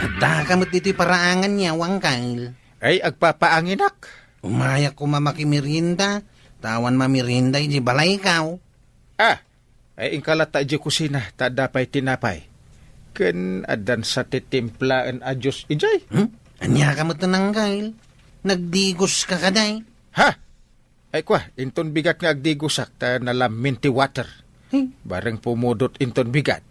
Adda kamot dito'y paraangan niya, Wangkail. Ay, agpapaanginak. Umayak ko mamakimirinda. Tawan mamirinda, di balay ikaw. Ay ingkalata di kusina, ta dapay tinapay. Ken adan sa titimplaan adyos ijay. Anya kamot na Kail. Nagdigos ka kaday. Ha? Ay kwa, inton bigat nga agdigusak ta nalam minty water. Hey, Bareng pumudot inton bigat.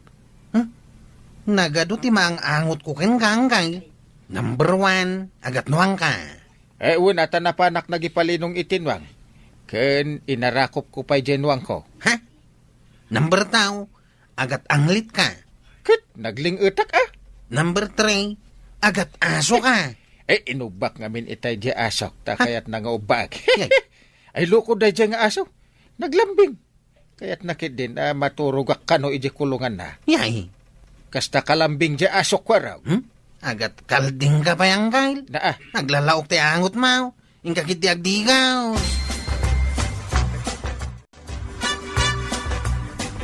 nagado ti maang angot ko ken Kail. Number 1, agat nuwang ka. Uwan ata napanak nagipalinong itinwang. Ken inarakop ko pa'y jenwang ko. Ha? Number 2, agat anglit ka. Ket, nagling utak Number 3, agat aso ka. Inubak ngamin itay di asok, ta kaya't nangaubag. Yay. Ay lukod day di nga aso. Naglambing. Kaya't nakit din, maturugak kano iji kulungan na. Yay. Kasta kalambing di asok kwa raw. Agat kalding ka pa yang Kail. Na Naglalaok ti angot mau. Ingkakit ti agdigaw.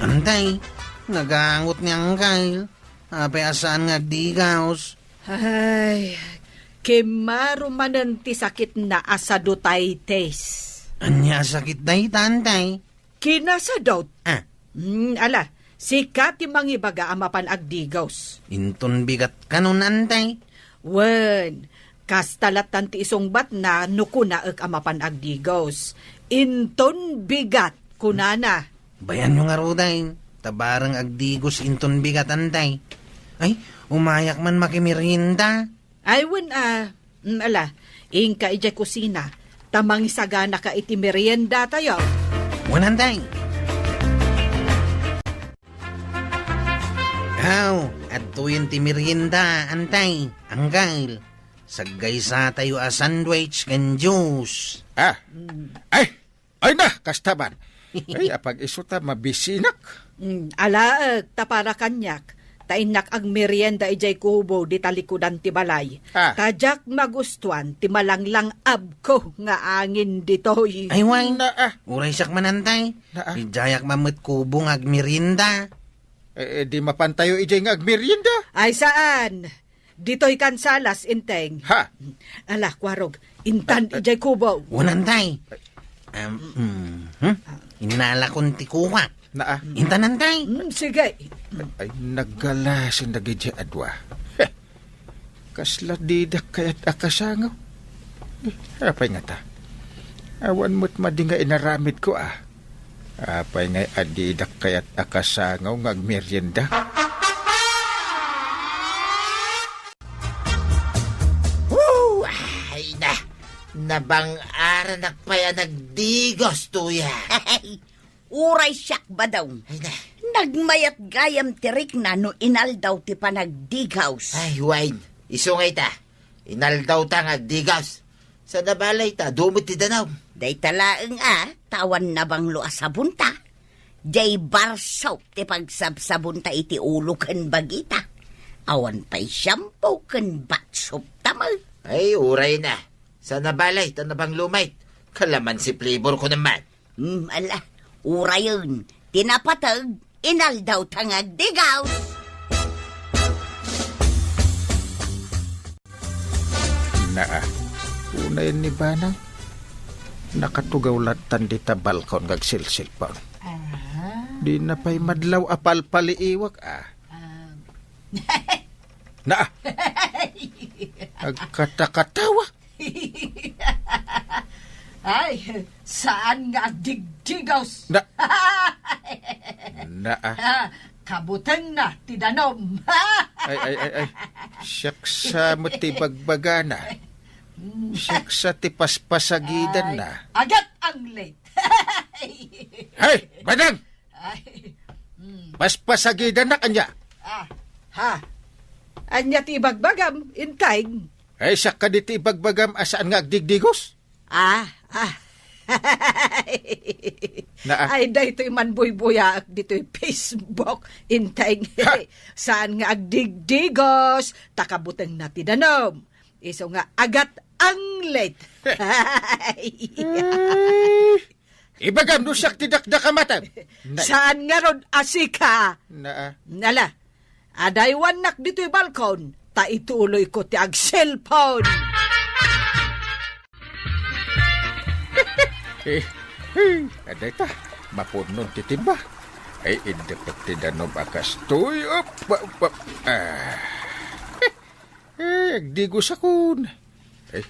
Antay, nagangot niyang Kail. Apay asaan nga agdigaws. Ay, kimarumanan ti sakit na asado tay tes. Anya sakit day tantay. Kinasadot. Ah, Ala, sikat ti mangibaga amapan agdigaws. inton bigat kanon antay. Wen, kastalatan ti isong bat na nukunaek amapan agdigaws. Inton bigat kunana. Bayan yung aruday. Tabarang agdigos inton bigat antay. Ay, umayak man makimirinda. Ay wen ala, ingka ijay kusina. Tamang isagana ka iti merienda tayo. Wanantay. Aw, at tuyin ti merienda, antay. Anggail. Saggay sa tayo a sandwich kan juice. Ay na, kastaban. Ay, apag isuta mabisinak. Alaeg, tapara kanyak. Tainak ang merienda ijay kubo di talikudan ti balay. Kajak magustuhan ti malanglang abko nga angin ditoy. Ay, way. Na Uray siyak manantay. Na. Ijayak mamit kubong ag merienda. di mapantayo ijay nga agmerienda. Ay saan? Ditoy kansalas inteng. Ha? Ala, kwarog, intan ijay kubo. Wanantay. Inala kong ti kuwak. Na Intanantay. Sige. Ay, naggalasin na gidya adwa. Kasla didak kaya't akasangaw. Apay nga ta. Awan mo't madi nga inaramid ko Apay nga adidak kaya't akasangaw ngagmerienda. Woo! Ay na! Nabang-ara nagpaya nagdigos tuya. Uray siyak ba daw? Ay na! Nagmayat gayam tirik na no inal daw ti panagdigaws. Ay, wine. Isungay ta. Inaldaw ta ngagdigos. Sa nabalay ta, dumot ti danaw. Day talaeng tawan na bang luas sa bunta. Day bar soap ti pagsabsabunta iti ulo ken bagita. Awan pa'y shampoo ken bat soap tamal. Ay, uray na. Sa nabalay ta nabang lumait. Kalaman si flavor ko naman. Ala, uray yun. Tinapatag, inal daw tangagdigaws. Unay ni Banang. Nakatugaw latan di ta balkon gagsilsil pa. Di na pa'y madlaw apal paliiwag Agkatakatawa. Ay, saan nga digdigaws? Kabuteng na, tidanom. Ay. Siyak sa matibagbagana. Siyak sa tipaspasagidan na. Agat ang late. Hey, Badang! Ay, Paspasagidan na kanya. anya ti bagbagam, intay. Ay, siyak ka diti ibagbagam asaan nga agdigdigos? Ay, dahito'y manbuy-buya dito'y Facebook, intay. Saan nga agdigdigos, takabuteng na tidanom. Iso nga agat ang late. Ibagam no siyak tidakdakamatan. Saan nga ron asika? Na Nala, adaywan nak dito'y balkon, ta ituloy ko ti ag cellphone. Aday ta, mapunon ti timba. Ay, indapag ti danom akas toy. Agdigo sa kun. Ay,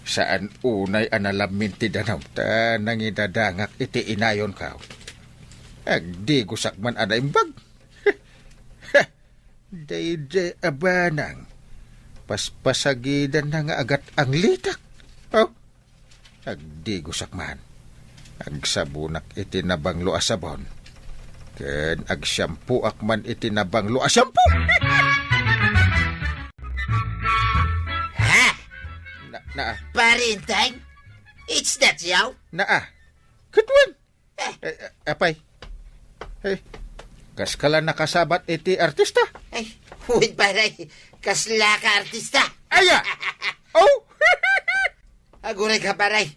saan unay analamin ti danom ta nangidadangak iti inayon ka. Agdigo sakman anaimbag. Day abanang. Paspasagidan na nga agat ang litak. Oh, agdigo sakman. Agsabunak iti nabanglo asabon. Ken agsyampu akman iti nabanglo asyampu. Ha? Na Parintang? It's that yaw? Katwan. Apay. Hey, kas kala nakasabat iti artista. Ay, huwag paray. Kasla ka artista. Aya. Oh. Aguray ka paray.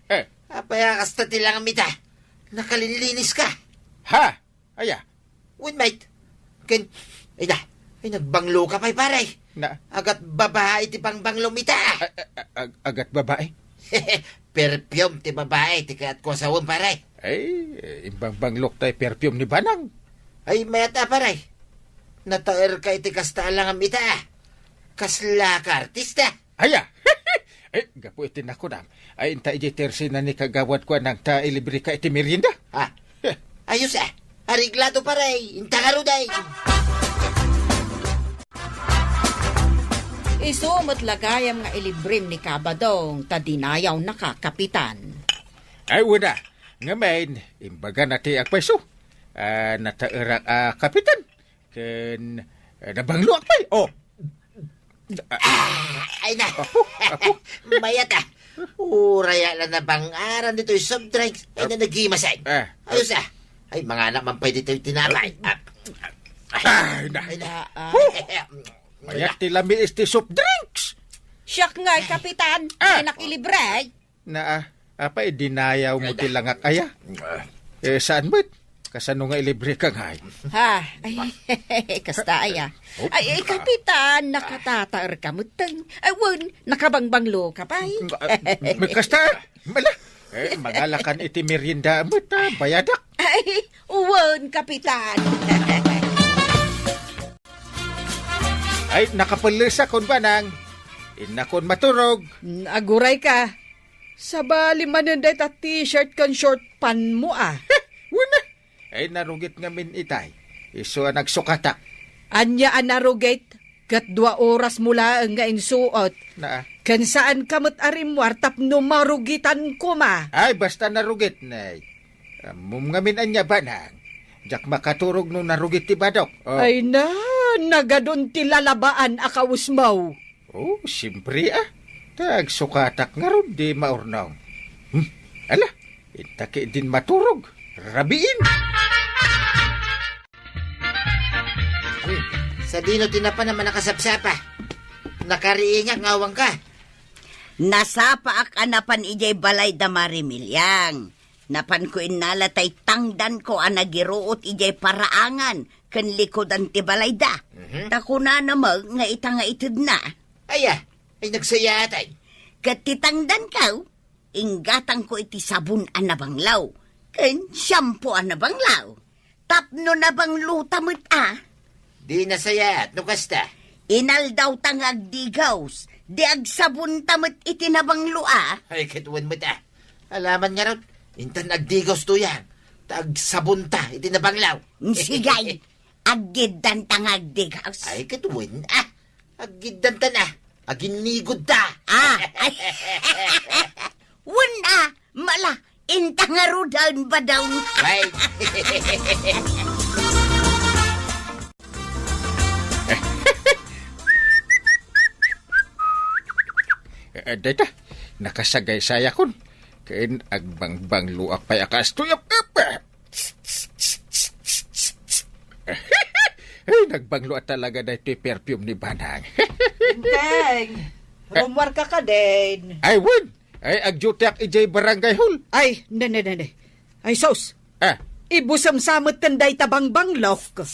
Apaya kasta tilang mita. Nakalinlinis ka. Ha? Aya. Wait, mate. Ay nagbanglo ka pa'y paray. Agat babae ti pangbanglo mita. Agat babae? Perfume ti babae ti kaat ko sawon paray. Ay, imbang banglok tayo perfume ni Banang. Ay, mayata paray. Nataer ka iti kasta lang ang mita. Kasla ka artista. Aya. Ay, gapo iti nakunam. Ay, inta iji tersi na ni kagawad ko nang ta ilibre ka iti merienda. Ayos Ariglado paray. Inta ka ruday. Isumot lagayam nga ilibrim ni Kabadong tadinayaw na ka, Kapitan. Ay, wala. Ngayon, imbaga nati agpaiso. Nataerak Kapitan. Ken, nabanglo akpay. Oh. Ay na. Mayat Uraya lang na bangaran dito yung soft drinks. Ay na nagimasay. Ayos Ay, mga anak man pwede ito yung tinapay. Ay na. Mayat tilami isti soft drinks. Siyak nga, Kapitan. Ay nakilibre. Apa dinayaw mo tilangak aya? Saan mo't? Kasano nga ilibre ka nga? Ay, kasta aya. Ay, Kapitan, nakatataer ka mo tang. Ay, wan, nakabangbanglo ka pa. Kasta, mala. Magalakan iti merienda mo bayadak. Ay, wan, Kapitan. Ay, nakapalisa kon Banang. Inakon maturog. Aguray ka. Sabali manenday ta t-shirt kan short pan mo Wala. Ay, narugit nga min itay. Iso nagsukatak. Anya narugate. Kat 2 oras mula nga insuot. Kan saan kamot arimwar tapno marugitan ko ma. Ay, basta narugit na. Ngamin anya Banang. Jak makaturog no narugit ti badok. Ay na, nagadon ti lalabaan akawusmaw. Oh, simpre Tagsukatak nga ron di maurnaw. Ala, itake din maturog. Rabiin. Sa dino tinapa naman nakasapsapa. Nakariingak ngawang ka. Nasapa ak anapan ijay balay da marimilyang. Napan ko inalatay tangdan ko anagiruot ijay paraangan ken likodan ti balay da. Takuna namag nga itanga itud na. Ay nagsayatay. Kat titangdan ka, inggatang ko iti sabon anabanglaw. Ken shampoo anabanglaw. Tapno nabanglo tamit Di nasayat, no kasta. Inaldaw tangag digaws. Di agsabon tamit iti nabanglo Ay kituwan mo Alaman nga ron. Intan agdigos to yan. Tagsabunta, iti nabanglaw. Sigay, aggidan tangag digaws. Ay kituwan Aggidan ta na. Aginigod ta. Wala, mala, intangarudan ba daw? Ay. Data, nakasagay saya kon. Kain agbangbang luak pay akas tuyap. Ay, nagbanglo at talaga na ito perfume ni Banang. Deng, rumwar ka din. Ay, wun. Ay, agjutiak ijay barangay hall. Ay, nene. Ay, sos. Ibusam samot tanday tabang banglaw ko.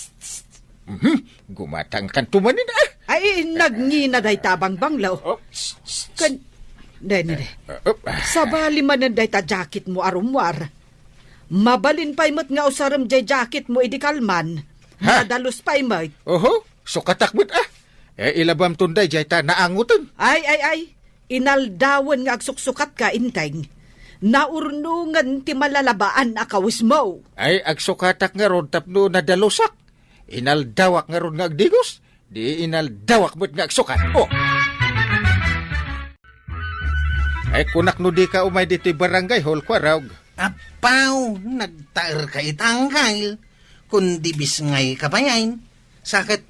Gumatang kan tumanin Ay, nagngina day tabang banglaw. Oh, Kan... Dene. Sabali man day ta jacket mo arumwar. Mabalin pa'y mo't nga usaram jay jacket mo idikalman. Ha? Madalos pa'y mo't. Oho, so katakbot ilabam tunday jay ta naangutan. Ay. Inaldawan nga agsuksukat ka, inteng. Naurnungan ti malalabaan akawis mo. Ay, agsukatak nga ron tapno na dalusak. Inaldawak nga ron nga agdigos. Di inaldawak mo't nga agsukat. Oh! Ay, kunak no di ka umay dito barangay hall kwa raw. Apaw, nagtaer ka itanggal. Kundi bisngay ka pa yan. Sakit.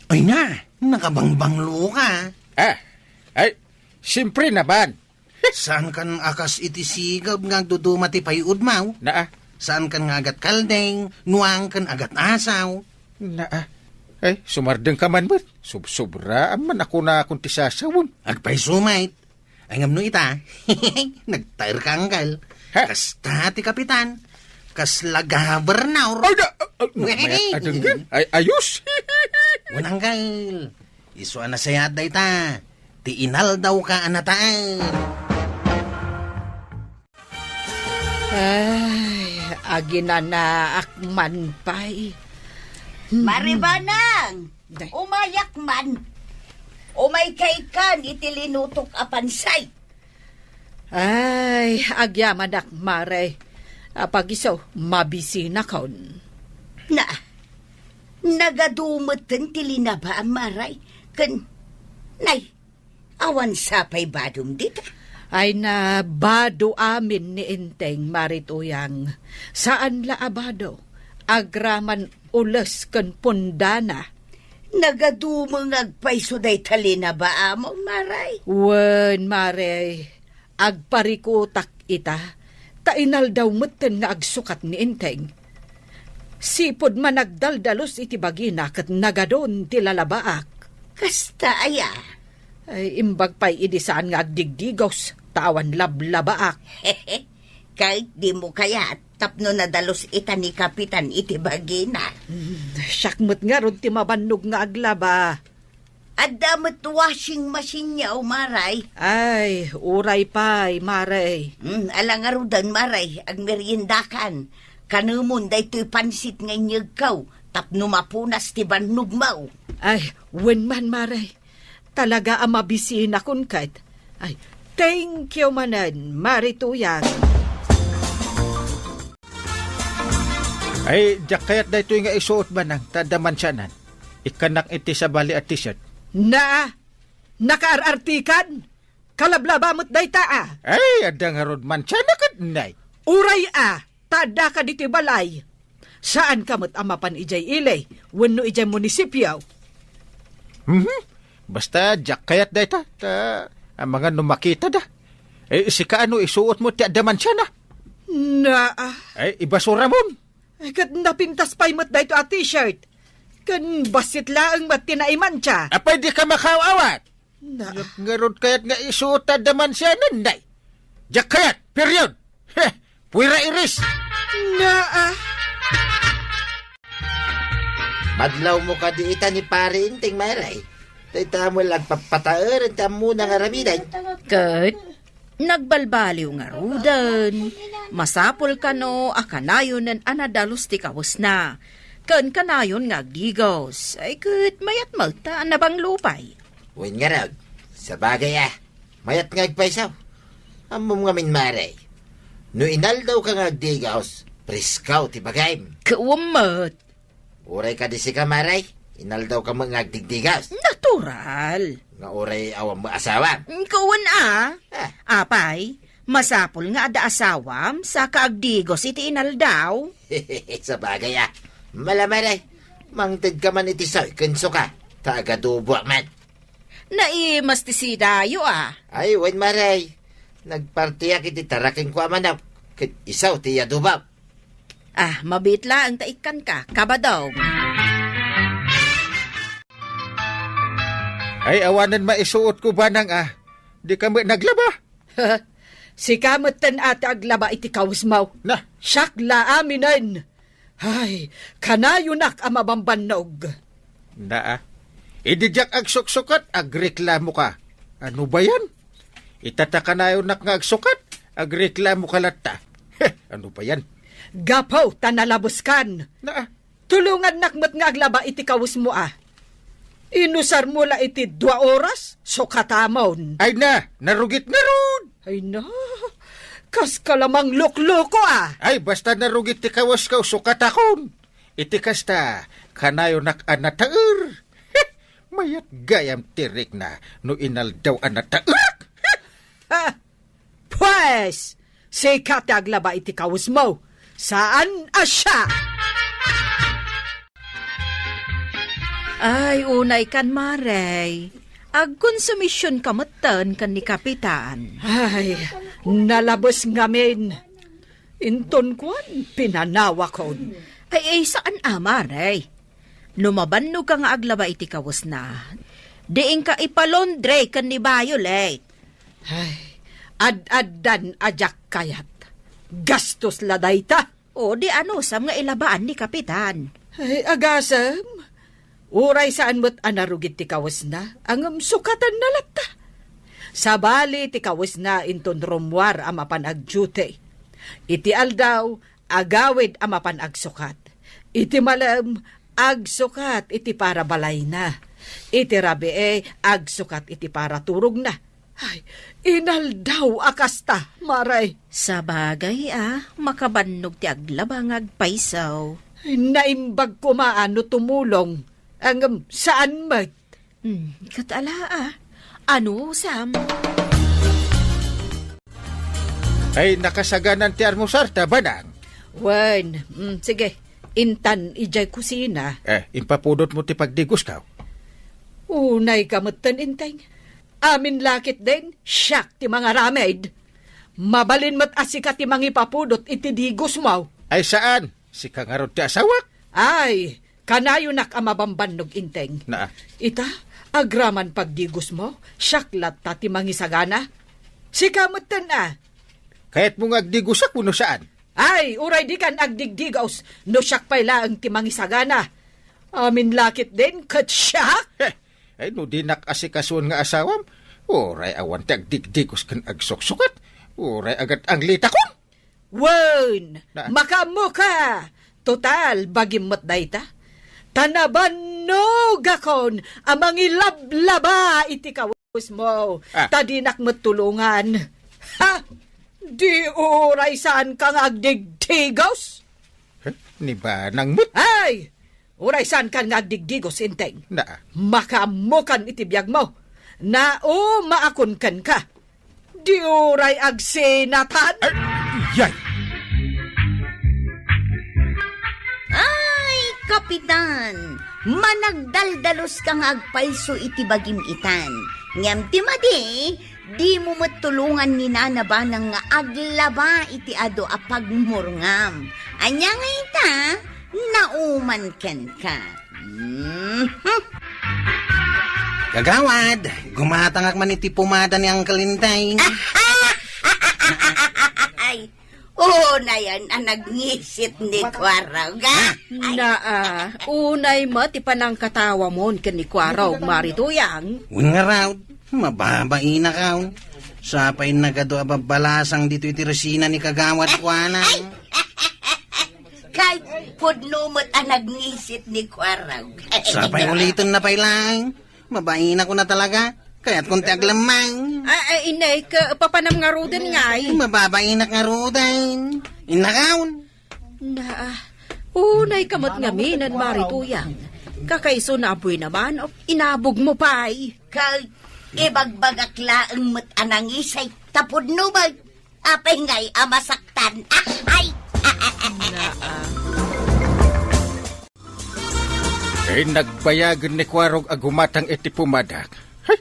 Ay na, nakabangbanglo ka. Ay, siyempre naman. Saan kan akas itisigab nga dudumati pay udmaw? Saan kan nga agat kaldeng, nuang kan agat asaw? Ay, sumardeng ka man ba't? Subra, man ako na akong tisasawon. Agpay sumait. Ay ngam no ita, nagtaer ka anggal. Kas ti kapitan, kas lagabernaur. Ay, ayos. Wananggal, iso na sayad da ita. Ti inal daw ka anataan. Ay, aginanaakman pa'y. Maribanang, Day. umayak man. Umay kay kan, itilinutok apansay. Ay, agyamanak mare. Pag-isaw, mabisi na kaon. Nagadumatan tilina ba ang maray? Nay, awan sapay badum dito. Ay na bado amin ni Inteng Marituyang. Saan la abado? Agraman ulas kan pundana. Nagadumang agpaiso day talina ba among maray? Wen, mare, agparikutak ita. Tainal daw meten nga agsukat ni Inteng. Sipod man nagdaldalos iti bagina kat nagadon ti lalabaak. Kasta aya. Ay imbag pa'y idisaan nga agdigdigos. Tawan lablabaak. Kahit di mo kaya tapno na dalos ita ni kapitan iti bagina. Syakmut nga ron ti mabannog nga aglaba. At damat washing machine niya o maray. Ay, uray pa'y, maray. Alangarudan maray, ag meriendakan. Kanumon da ito'y pansit nga inyagkaw, tapno mapunas ti bannog mau. Ay, wen man, maray. Talaga ang mabisin akon kahit. Ay, thank you manan, Marituyang. Ay, jak kayat da ito nga isuot ba ng tadaman siyanan? Ikanak iti sa bali at t-shirt. Nakaarartikan? Kalablabamot day taa. Ay, adang harod man siya nakadnay. Uray tada ka diti balay. Saan kamot amapan ijay ilay? Wano ijay munisipyo? Basta jak kayat da ita. Ang mga numakita da. Si kaano isuot mo ti adaman siya na? Ay, ibasura mo. Ay, kat napintas pa'y mat da ito a t-shirt. Kan basit laang mat tinaiman siya. Pwede ka makawawat. Ngarod kayat nga isuot adaman siya nanday. Jak kayat, period. Puwira iris. Madlaw mo ka di ita ni pare Inteng maray. Dahita mo lang papataeran ta muna nga ramidan. Kat, nagbalbaliw nga rudan. Masapol ka no, akanayon ng anadalos ti kawas na. Kan kanayon nga agdigos. Ay kat, mayat malta na bang lupay. Uwin nga raw, sa bagay mayat nga agpaisaw. Amom nga min maray. No inal daw ka nga agdigaos, priskaw ti bagay. Kawamat. Uray ka di si ka maray, inal daw ka mga agdigdigaos. Natural. Nga uray awam mo asawa. Kawan Apay, masapol nga ada asawam sa kaagdigos iti inal daw. Sa bagay malamaray, mangtid ka man iti saw, kenso ka, tagadubo man. Naimas ti si dayo Ay, wen maray, nagpartiyak iti taraking ko amanaw, kit isaw ti yadubaw. Mabitla ang taikan ka, kabadaw. Ay, awanan maisuot ko ba nang di kami naglaba? Si kamutan ata aglaba iti kausmaw. Na, Syakla aminan. Ay, kanayo nak ang mabambanog. na Idijak ag suksukat, ag reklamo ka. Ano ba yan? Itataka na yun nga ag sukat, ag reklamo ka lata. Ano ba yan? Gapaw, tanalabuskan. Na, Tulungan nakmat nga aglaba iti kawus mo Inusar mo la iti 2 oras, so katamon. ay na, narugit na rod. Ay na, kas ka lamang lukloko Ay, basta narugit ti kawas ka, sukat akon. Iti kasta, kanayo nak anataer. Mayat gayam tirik na, no inaldaw anataer. Ha? Pues, sikat aglaba iti kawus mo. Saan asya? Ay, unay kan Maray. Ag konsumisyon kamatan kan ni Kapitan. Ay, nalabos ngamin. Inton kwan, pinanawa ko. Ay, saan Maray? Numabannog ka nga aglaba iti kawas na. Diing ka ipalondre kan ni Violet. Ay, ad-addan ajak kayat. Gastos laday ta. O di ano sam nga ilabaan ni Kapitan. Ay, agasam. Uray saan mo't anarugit ti kawas na, ang sukatan na lata. Sabali ti kawas na inton rumwar amapan ag-duty. Iti aldaw, agawid amapan ag-sukat. Iti malam, ag-sukat iti para balay na. Iti rabi ag-sukat iti para turog na. Ay, inaldaw akasta, Maray. Sa bagay makabannog ti aglabang agpaisaw. Ay, naimbag ko maano tumulong. Ang saan mat? Katala Ano, Sam? Ay, nakasaganan ti armusar, tabanang. Wan, sige, intan ijay kusina. Impapudot mo ti pagdigos ka. Unay kamutan intay. Amin lakit din, siyak ti mga ramed. Mabalin mo't asika ti mga ipapudot iti digos mo. Ay, saan? Si kangarod ti asawak? Ay, kanayo nak amabambannog inteng. Na, Ita, agraman pagdigos mo, syaklat ta ti mangisagana. Sikamutan kahit mo ngagdigosak mo no saan? Ay, uray di kan agdigdigaws, no syak pala ang ti mangisagana. Amin lakit din, kat syak. Ay, no di nakasikasun nga asawam. Oray awan ti agdigdigos kan agsuksukat. Oray agat ang lita ko. Wan, Na- makamuka. Total, bagimot dayta. Tanabannog akon amang ilablaba iti kawus mo. Tadinak matulungan. Ha? Di uray saan kang agdigdigos? Ni ba nang mut? Ay! Uray saan kang agdigdigos, inteng? Na, Makamukan iti biyag mo. Na maakon kan ka. Di uray agsinatan. yay! Ay, Kapitan! Managdaldalos kang agpaiso iti bagim itan. Ngam ti madi, di mo matulungan ni Nana ba nga aglaba iti ado apagmurngam. Anya nga ita, nauman ken ka. Gagawad, gumatangak man iti pumada ni Uncle Intay. Ay, na yan ang nagngisit ni Kwaraw, ga? Unay mo, ti panang katawa mo, kanikwaraw, marituyang. Nga raw, mababain na ka. Sapay nagado ababalasang dito iti resina ni Kagawad Kwanang. Kahit pudnumot ang nagngisit ni Kwaraw. Sapay ulitin na pailang. Mabain ako na talaga. Kaya't kung taglamang. Inay, papanam nga rudan ngay. Mababain na nga rudan. Inakaon. Unay kamot nga minan, marituyang. Kakaiso na apoy naman, inabog mo pa'y. Kag ibagbagakla ang mat anangisay tapudnumot. Apay ngay amasaktan. Ay! Ay, nagbayagan ni Kwarog agumatang iti pumadak. Hay,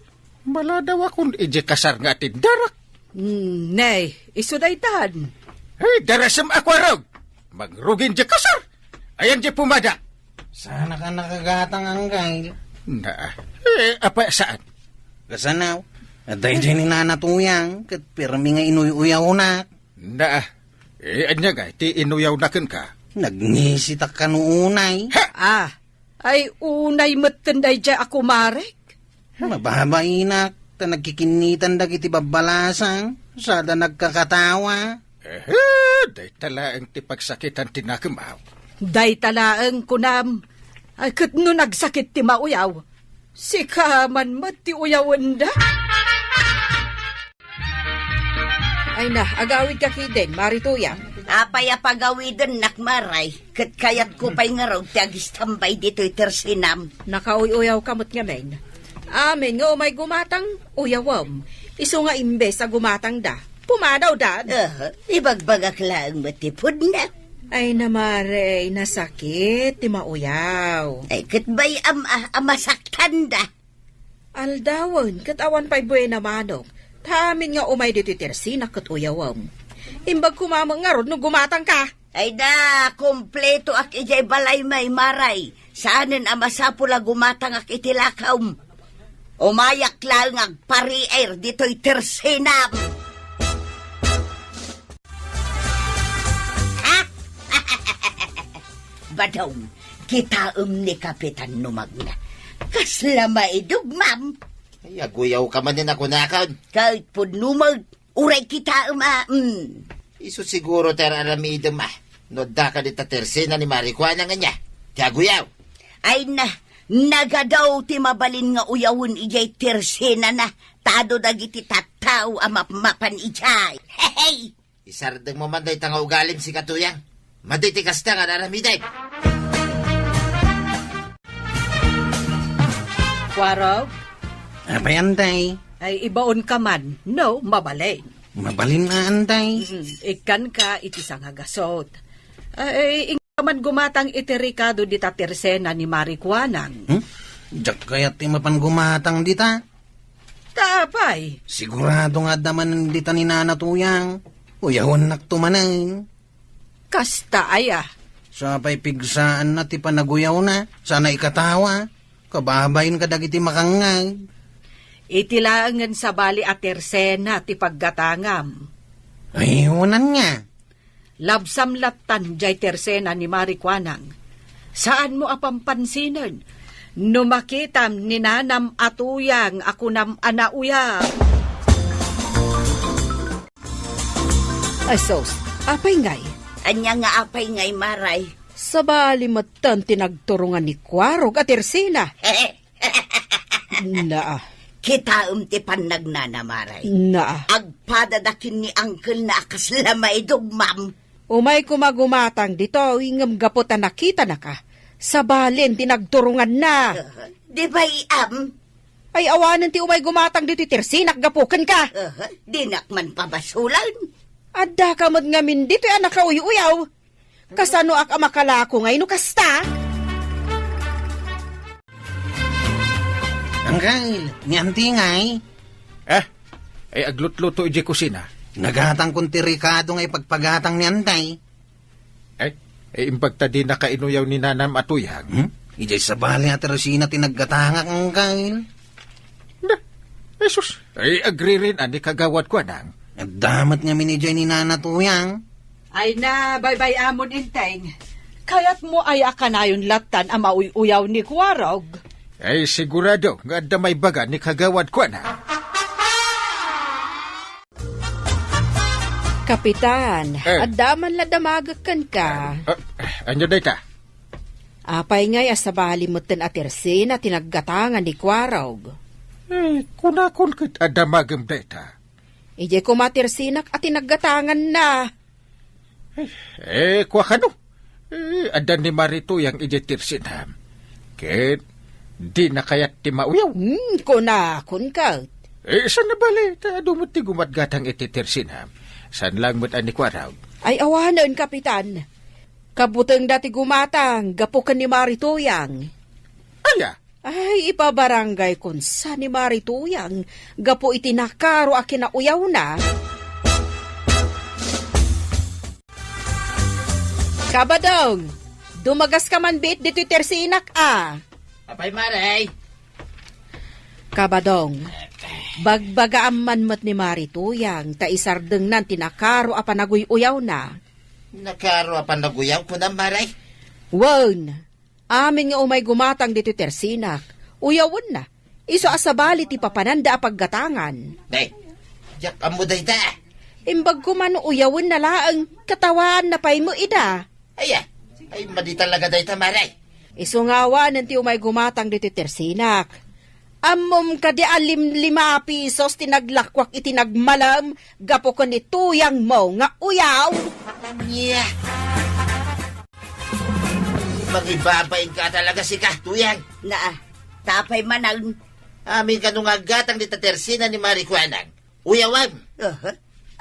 maladaw akong iji kasar nga atin darak. Nay, isudaytan. Ay, darasam Kwarog. Magrugin di kasar. Ayan di pumadak. Sana ka nakagatang anggay. Na, apa saan? Kasanaw. At dahil dyan ni nanatuyang. Kat pirmi nga inuyaw na. Na, anya nga, ti inuyaw na ka. Nagnisitak ka noonay. Ah, Ay unay matenday dya ako marek. Mababay inak, ta nagkikinitan dagiti babalasang, sada nagkakatawa. Day tala ang tipagsakitan tinakamaw. Day talaang kunam. Ay kat no nagsakit ti mauyaw. Si kaman mati uyawan da. Ay na, agawid ka kiden, Marituyang. Apay apagawidon nakmaray, kat kayat ko pa'y nga raw tiagis tambay dito'y tersinam. Nakauy-uyaw kamot nga men. Amen nga umay gumatang uyawam. Iso nga imbes sa gumatang da. Pumadaw da. Ibagbagak lang matipod na. Ay namare, nasakit, ti mauyaw. Ay kat ba'y amasaktan da. Aldawan, katawan pa'y buena manok. Tamin nga umay dito tersi na kat uyawam. Imbag kumamang nga ron no gumatang ka. Ay da, kompleto ak ijay balay may maray. Saanin amasapula gumatang ak itilakaw. Umayak lang ang pari-air dito'y tersinam. Ha? Badaw, kita ni Kapitan Numagna. Kasla maidugmam. Ay, aguyaw ka man din ako nakon. Kahit po numag, uray kita Iso siguro ter alamidam Nodda ka dita tersena ni Marijuana nga niya. Tiaguyaw. Ay na, nagadaw ti mabalin nga uyawon ijay tersena na. Tado dagiti tattaw mapan ijay. Hey! Isardeng mo man day tanga ugalim si Katuyang. Maditikas ta nga naramiday. Kwaraw, Abay anday, ay ibaon ka man. No, mabalay. mabalin na anday. Ikan ka itisang hagasot. Ay, inga man gumatang iti Ricardo di tatersena ni Marijuanang. Diyak kaya't ti mapan gumatang dita. Tapay. Sigurado nga daman dita ni Nanatuyang. Uyahon naktumanay. Kasta aya. Sa pa'y pigsaan na ti panaguyaw na. Sana ikatawa. Kababayin ka dagiti makangay. Itilangan sa bali at tersena ti paggatangam. Ay, unan nga. Labsam latan jay tersena ni Marijuanang. Saan mo apampansinan? No makitam ni nanam atuyang ako nam anauya. Asos, apay ngay. Anya nga apay ngay maray. Sa bali matan tinagturungan ni Kwarog at Tersina. Na. Kita ti panagnanamaray. Na. Agpadadakin ni Uncle na akasla maidugmam. Umay kumagumatang dito, ingam gaputan nakita na ka. Sa balin, tinagturungan na. Di ba Ay awanan ti umay gumatang dito, Tersinak, gapukan ka. Dinak man pabasulan. Adda ka mod ngamin dito, anak ka uyaw. Kasano ak amakalako ngay no kasta? Angkal, ni antingay. Ay aglutluto iji kusina. Nagatang kun ti Ricardo ngay pagpagatang ni antay. Ay impagta di nakainuyaw ni Nanam Atuyang. Ijay sa bali at Rosina tinaggatangak angkal. Jesus, ay agree rin ani kagawad ko nang. At damat nga minijay ni Nanatuyang. Ay na, bye-bye amon inteng. Kaya't mo ay akanayon latan ang mauyaw ni Kwarog. Ay sigurado nga damay baga ni kagawad ko na. Kapitan, addaman la damagakan ka. Anyo day ta? Apay ngay asabali mo ten atersin at tinaggatangan ni Kwarog. Kunakon kit adamagam day ta. Ije kumatersinak at tinaggatangan na. Kwa kano? Adan ni Marito yang ije tirsinam. Kit, di na kayat ti mauyaw. Kunakon ka. Saan na bali? Dumot ti gumatgatang iti tirsinam. San lang mo't ani Kwaraw? Ay awanan, Kapitan. Kabutang dati gumatang, gapukan ni Marituyang. Aya? Ay, ipabarangay kun sa ni Marituyang. Gapo itinakaro a kinauyaw na. Kabadong, dumagas ka man bit dito tersinak Apay maray. Kabadong, bagbagaan man mat ni Marituyang, ta isardeng nan tinakaro a panaguy-uyaw na. Nakaro apan naguyaw ko na maray. Wan, Amin nga umay gumatang dito tersinak. Uyawon na. Iso asabali ti papananda paggatangan. Day, jak amo day ta. Imbag ko man uyawon na laang katawan na pay mo ida. Ay madi talaga day ta, Maray. Iso ngawa nanti umay gumatang dito tersinak. Amom kadi alim 5 pisos tinaglakwak itinagmalam gapo ko ni tuyang mo nga uyaw. Yeah. Magibabain ka talaga si Kahtuyan. Na, tapay man ang... Amin ka nung agatang dita tersina ni Marikwanang. Uyawan.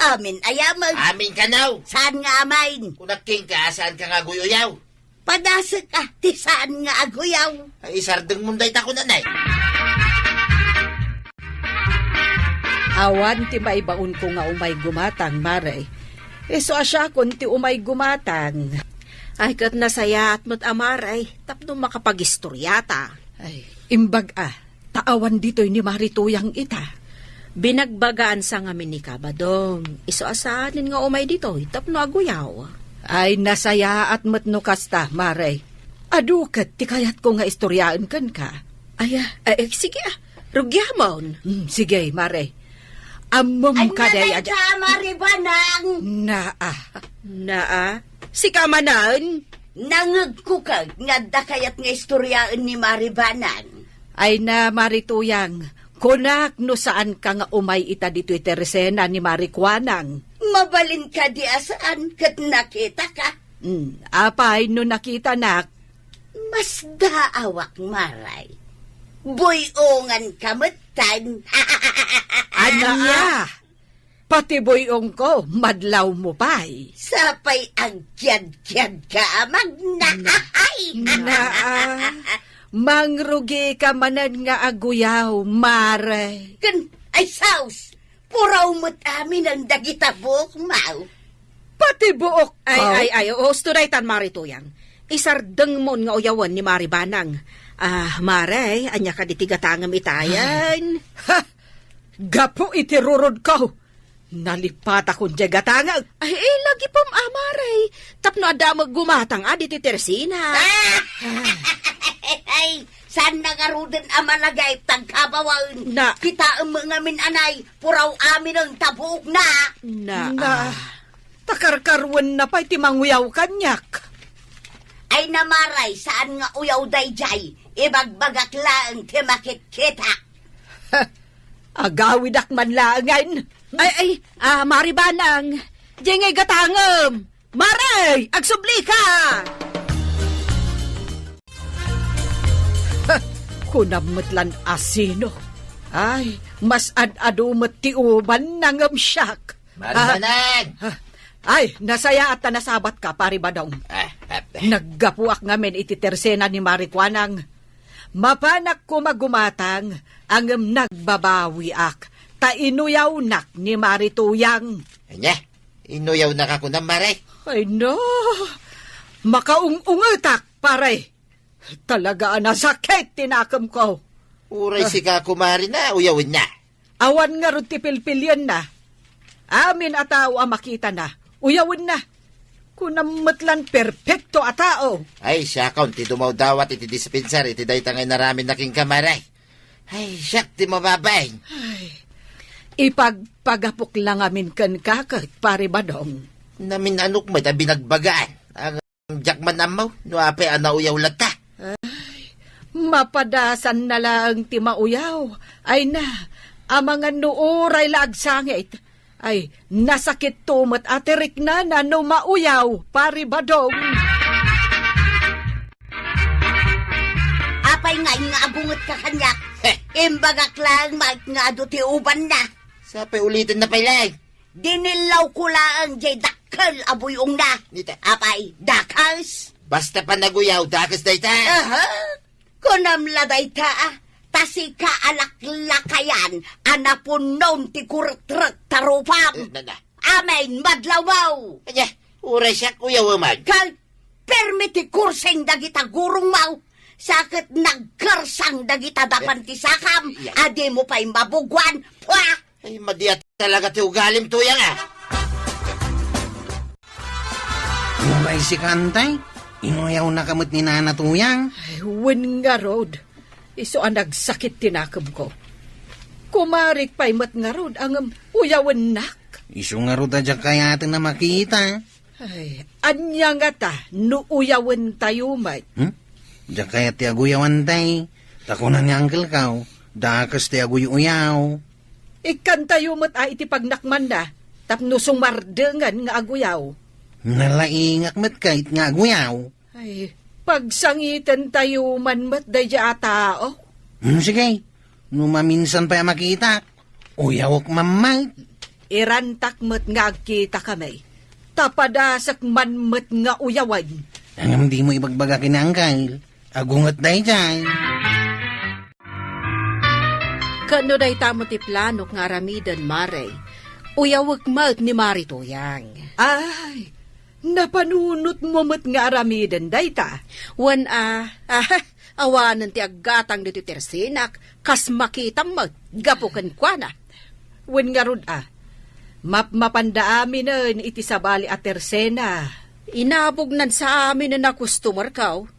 Amin ayaman. Amin ka now. Saan nga amain? Kung nagking ka, saan ka nga guyoyaw? Padasok ka, ti saan nga aguyaw? Ay sardeng munday ta ko nanay. Awan ti maibaon ko nga umay gumatang, Maray. Iso asya kon ti umay gumatang. Ay kat nasaya at mo't amaray tapno makapagistoryata. Ay, imbag taawan dito'y ni Marituyang ita. Binagbagaan sa ngamin ni Kabadong. Iso asanin nga umay dito tapno aguyaw. Ay, nasaya at matno kasta, Maray. Adukat, ti kayat ko nga istoryaan kan ka. Ay, sige rugyamon. Sige, Maray. Amom Ay, kaday naday ka, Maribanang! Naa. Si Kamanan? Nangagkukag nga dakayat nga istoryaan ni Maribanang. Ay na, Marituyang. Kunak no saan ka nga umay ita dito iteresena ni Marikwanang. Mabalin ka di asaan kat nakita ka. Apay no nakita nak. Mas daawak, Maray. Boyongan kamutan. Anya! Pati boyong ko, madlaw mo pa'y. Sapay ang kiyad-kiyad ka, magnaay. Naa, mangrugi ka manan nga aguyaw, Mare. Ay, saus! Puraw mo't amin ang dagitabok, mau. Pati buok ko. Ay, osturaytan Marituyang. Isardeng mo nga uyawan ni Maribanang. Maray, anya ka ditigatangam itayan. Ha! Gapo itirurod ko. Nalipat akong jagatangag. Ay, lagi pom Maray. Tapno adamag gumatang diti tersina. Ay, saan nagarudan amalagay tagkabawan? Na. Kita ang mga minanay, puraw amin ang tabuk na. Na, takarkarwan na pa'y timangwiyaw kanyak. Ay namaray, saan nga uyaw dayjay, ibagbagak lang timakit kita. Agawid ak manlangan. Ay, Maribanang. Diyengay gatangam. Maray, agsubli ka. Kunamutlan asino. Ay, mas ad-adumat ti uban nangam siyak. Maribanang! Ay, nasaya at nasabat ka, pari badong. Naggapuak ngamin iti tersena ni Marikwanang. Mapanak ko magumatang ang nagbabawi ak. Ta inuyaw nak ni Marituyang. Anya, inuyaw na ka ko na, Maray. Ay no, makaung-ungatak, pare. Talaga nasakit tinakam ko. Uray si ka kumari na, uyawin na. Awan nga ron tipilpilyan na. Amin ataw makita na. Uyawin na. Kunamatlan perpekto a tao. Ay, siya kaun, ti dumaw dawat, iti dispensar, iti daytangay naramin na king kamaray. Ay, siyak, ti mababay. Ipagpagapok lang amin kan kakat, pare badong. Namin anok may ta binagbagaan. Ang jakman amaw, nuape anauyaw lata. Mapadasan na lang ti mauyaw. Ay na, amangan nuuray laagsangit. Ay, nasakit tumat atirik na no mauyaw, pari badong. Apay nga abungot ka kanyak. Imbagak lang nga ti uban na. Sapay ulitin na pailay. Dinilaw ko lang jay dakal abuyong na. Nita. Apay, dakals. Basta pa naguyaw, dakas dayta. Kunamla dayta tasi ka alaklakayan, anapunon ti kurtrek tarupam. Amen, madlaw mau. Anya, uray siya, uyaw man. Kal, permiti kurseng dagita gurong mau. Sakit nagkarsang dagita dapan ti sakam. Adi mo pa'y mabugwan. Pwa! Ay, madiyat talaga ti ugalim tuyang Uray si Kantay, Inuyaw na kamot ni Nana Tuyang. Ay, wen nga rod. Iso ang nagsakit tinakam ko. Kumarik pa'y mat nga rod ang uyawan nak. Iso nga rod adya kaya atin na makita. Ay, anya nga ta, no uyawan tayo may. Diya kaya ti aguyawan tay. Takunan ni Uncle Kaw. Dakas ti aguy-uyaw. Ikan tayo mat iti pagnakman na. Tapno sumardengan nga aguyaw. Nalaingak mat kahit nga aguyaw. Ay, pagsangitan tayo man mat daya tao. Sige. Maminsan pa makita. Uyawak mamay. Irantak mat nga agkita kami. Tapadasak man mat nga uyawan. Ang di mo ibagbaga kinangkal. Agungat day dyan. Kano day tamo ti plano nga ramidan, Mare. Uyawag mat ni Mari Tuyang. Ay, napanunot mo mat nga aramidan dayta. Wan awanan ti aggatang dito tersinak, kas makitang mat, gapukan kwa na. Wen nga rod mapanda amin iti sabali at tersena. Inabog nan sa amin na customer kaw.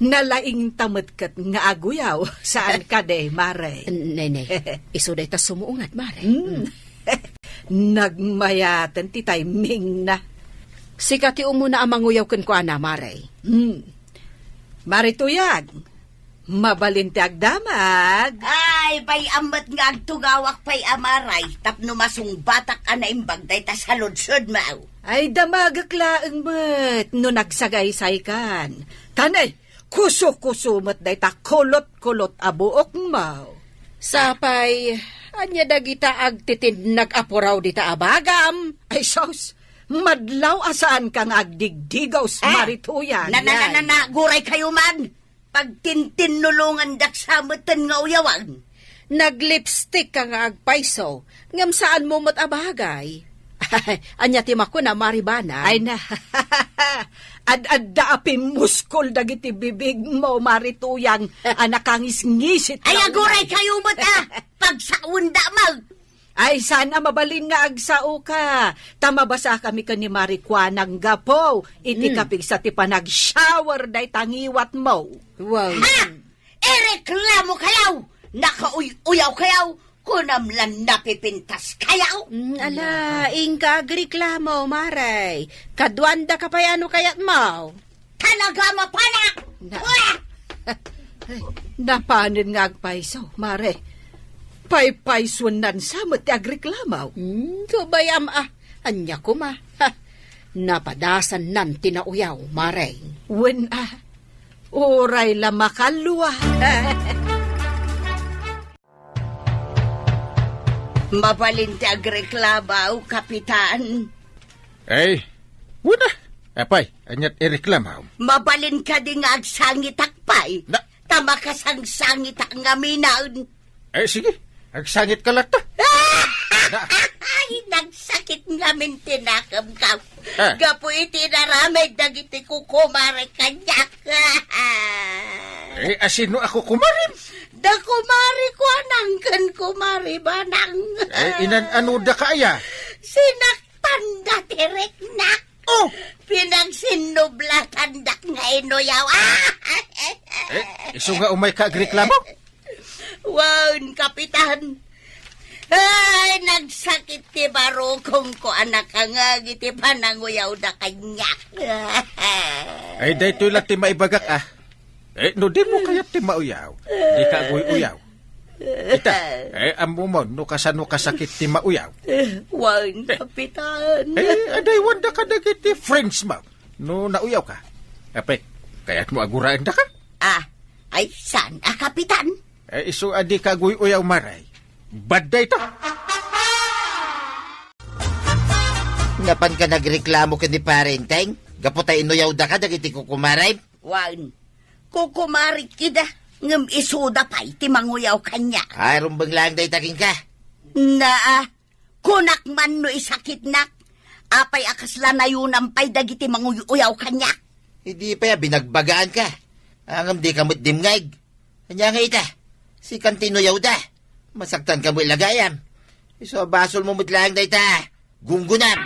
Nalaing tamat kat nga aguyaw. Saan ka de, Mare? Nene, iso day ta sumuungat, Mare. Nagmayatan ti timing na. Sikati umuna ang manguyaw kan kwa na, Mare. Mare Tuyang, mabalin ti agdamag. Ay, bay amat nga agtugawak pa'y amaray, tapno masung batak anaimbag day ta sa ludsod mao. Ay, damagak laang mat, no nagsagay-say kan. Tanay, kuso-kusumat day ta kulot-kulot abuok mo. Sapay, anya dagita agtitid nag-apuraw dita abagam. Ay, sos, madlaw asaan kang agdigdigaw sa Marituyan. Guray kayo man. Pag tintinulungan dak sa matan nga uyawan. Nag-lipstick ka nga agpaiso, ngam saan mo mat abagay. Anya timako na maribana. Ay na, ad-adda apim muskol dagiti bibig mo, Marituyang, anak ang isngisit. Ay, aguray kayo mo ta! Pagsaunda mag! Ay, sana mabalin nga agsao ka. Tamabasa kami ka ni Marikwanang gapo. Iti kapig sa ti panag-shower day tangiwat mo. Wow. Ha! Ereklamo kayaw! Nakauyaw kayaw! Kunamlan napipintas kayaw! Ala, ingka agreklamo, Maray. Kadwanda ka pa ano kayat mo? Talaga mapanak! Napanin nga agpaiso, Mare. Paypaysunan sa mati agreklamaw. Kabayam anya ko ma. Napadasan nan tinauyaw, Maray. Wen oray la makalwa. Mabalin ti agreklamaw, Kapitan. Ay, wala. Apay, anyat ireklamaw. Mabalin ka di nga agsangit akpay. Na- Tama ka sang sangit ak nga minaon. Eh, sige. Agsangit ka lang ta. Ay, nagsakit nga min tinakam ka. Ah. Gapo iti naramay dagiti kukumare kanyak. Eh, asino ako kumarin? Da kumari ko anangkan kumari banang. Eh, inan-ano da kaya? Sinaktan da tirek na. Oh! Pinagsinublatan da nga inuyaw. Iso nga umay ka agreklamo? Wow, Kapitan. Ay, nagsakit ti baro kung ko anak ka nga giti pananguyaw da kanya. Ay, dahito lang ti maibagak Eh, no di mo kaya ti mauyaw. Di ka uyaw. Ita, amo mo, no kasano kasakit ti mauyaw. Wow, Kapitan. Aday wanda ka dagiti friends mo. No nauyaw ka. Apay, kaya't mo aguraan da ka? Ay, saan, Kapitan? Iso adi ka uyaw maray. Baday to. Napan ka nagreklamo ka ni parenteng? Gaputay inuyaw da ka, dagiti kukumaray? Wan, kukumarik kida, ngam isuda pa'y ti manguyaw kanya. Ay, rumbang lang day taking ka. Kunak man no isakit nak, apay akasla na yun ang pa'y dagiti manguyaw kanya. Hindi pa binagbagaan ka. Angam di kamot dimngag. Kanya nga ita, si kantinuyaw da. Masaktan ka mo ilagayam. Iso basol mo mutlang day ta. Gunggunam.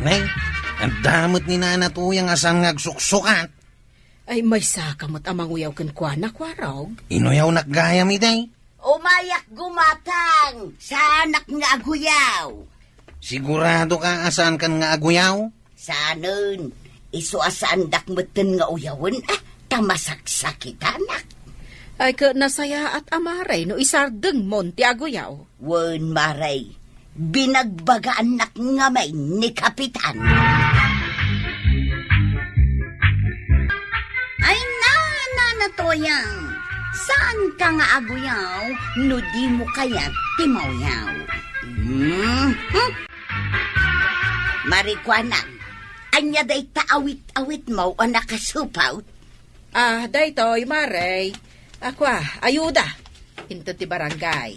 Nay, ang damot ni Nana Tuyang asan ngagsuksukat. Ay may sakamot amang uyaw kan kwa na kwarog. Inuyaw nakgayam iday. Umayak gumatang sa anak nga aguyaw. Sigurado ka asan kan nga aguyaw? Sanon, iso asandak meten nga uyawan, tamasaksak anak. Ay ka nasaya at amaray no isardeng monti aguyaw. Wen maray, binagbagaan nak nga may ni Kapitan. Ay na Toyang, saan ka nga aguyaw, no di mo kaya timawyaw? Marikwanan, anya day taawit-awit mo o nakasupaw? Ah, daytoy maray. Ako ayuda. Into ti barangay.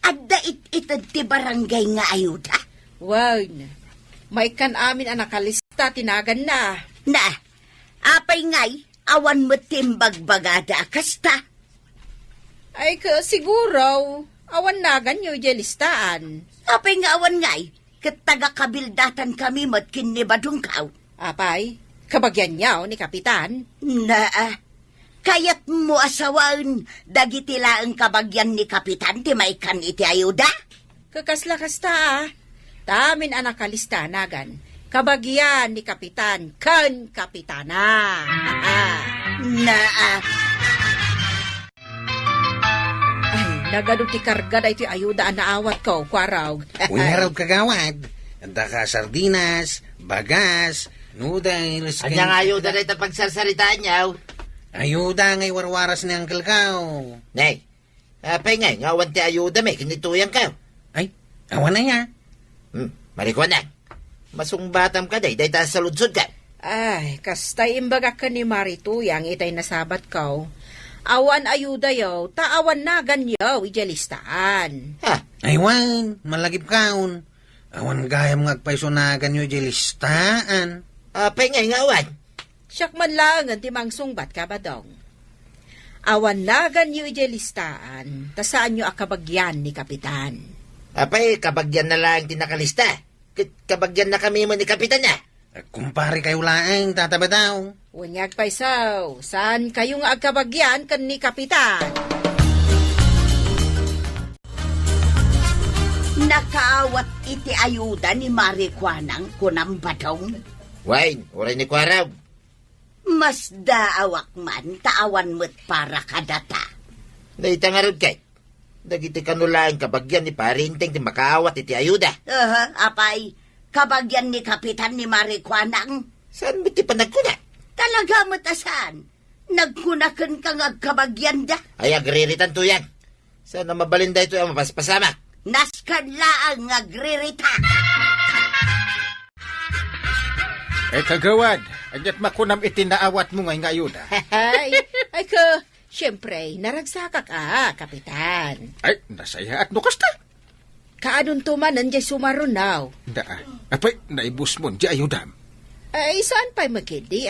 Adda itad ti barangay nga ayuda? Wow. May kan amin ang nakalista tinagan na. Na, apay ngay, awan mo timbagbagada kasta. Ay ka siguro. Awan nagan nyo listaan. Apay nga awan ngay, katagakabildatan kami mat kinibadungkaw. Apay, kabagyan niyaw ni Kapitan. Na, kayat mo asawan, dagitila ang kabagyan ni Kapitan, ti may kan iti ayuda? Kakasla-kasta Tamin ang nakalista nagan. Kabagyan ni Kapitan, kan Kapitana. Na, Ay, nagadong ti karga da iti ayuda ang naawat ko, kwaraw. Unyaraw kagawad. Anda ka sardinas, bagas, noodles. Anya nga ayuda na ito pagsarsaritaan niyaw. Ayuda ngay warwaras ni Uncle Kao. Nay, apay nga, ngawan ti ayuda may kinituyang ka. Ay, awan na niya. Marikwanan, masungbatam ka day taas sa lunsod ka. Ay, kastay imbaga ka ni Marituyang itay nasabat ko. Awan ayuda yaw, taawan nagan yaw, ijelistaan. Ha? Aywan, malagip kaon. Awan gayam ngagpaisonagan nyo listaan. Apay nga, ngawan. Siyak man lang ang timangsung bat ka ba dong? Awan nagan nyo ijelistaan, tasaan nyo akabagyan ni Kapitan. Apay, kabagyan na lang tinakalista. Kabagyan na kami mo ni Kapitan na. Kumpare kayo laeng, tataba daw. Unyag paisaw, saan kayong agkabagyan kan ni Kapitan? nakaawat iti ayuda ni Marikwanang kunang badong. Wain, oray ni Kwaraw. Mas daawak man, taawan mo't para kadata. Naitangarod kay. Dagiti kanulaan kabagyan ni Parinteng ti makaawat iti ayuda. Apay, kabagyan ni Kapitan ni Marikwanang. Saan mo ti panagkuna? Talaga matasan. Nagkunakan kang agkabagyan da. Ay agriritan to yan. Sana mabalinda ito ang mapaspasama. Naskadla ang agririta. Kagawad, agyat makunam itinaawat mo nga ayuda. ay ka, siyempre, naragsaka ka, Kapitan. Ay, nasaya at nukasta. Kaadun tumanan jay sumarunaw. Apay, naibus mo di ayudam. Ay, saan pa'y magkindi,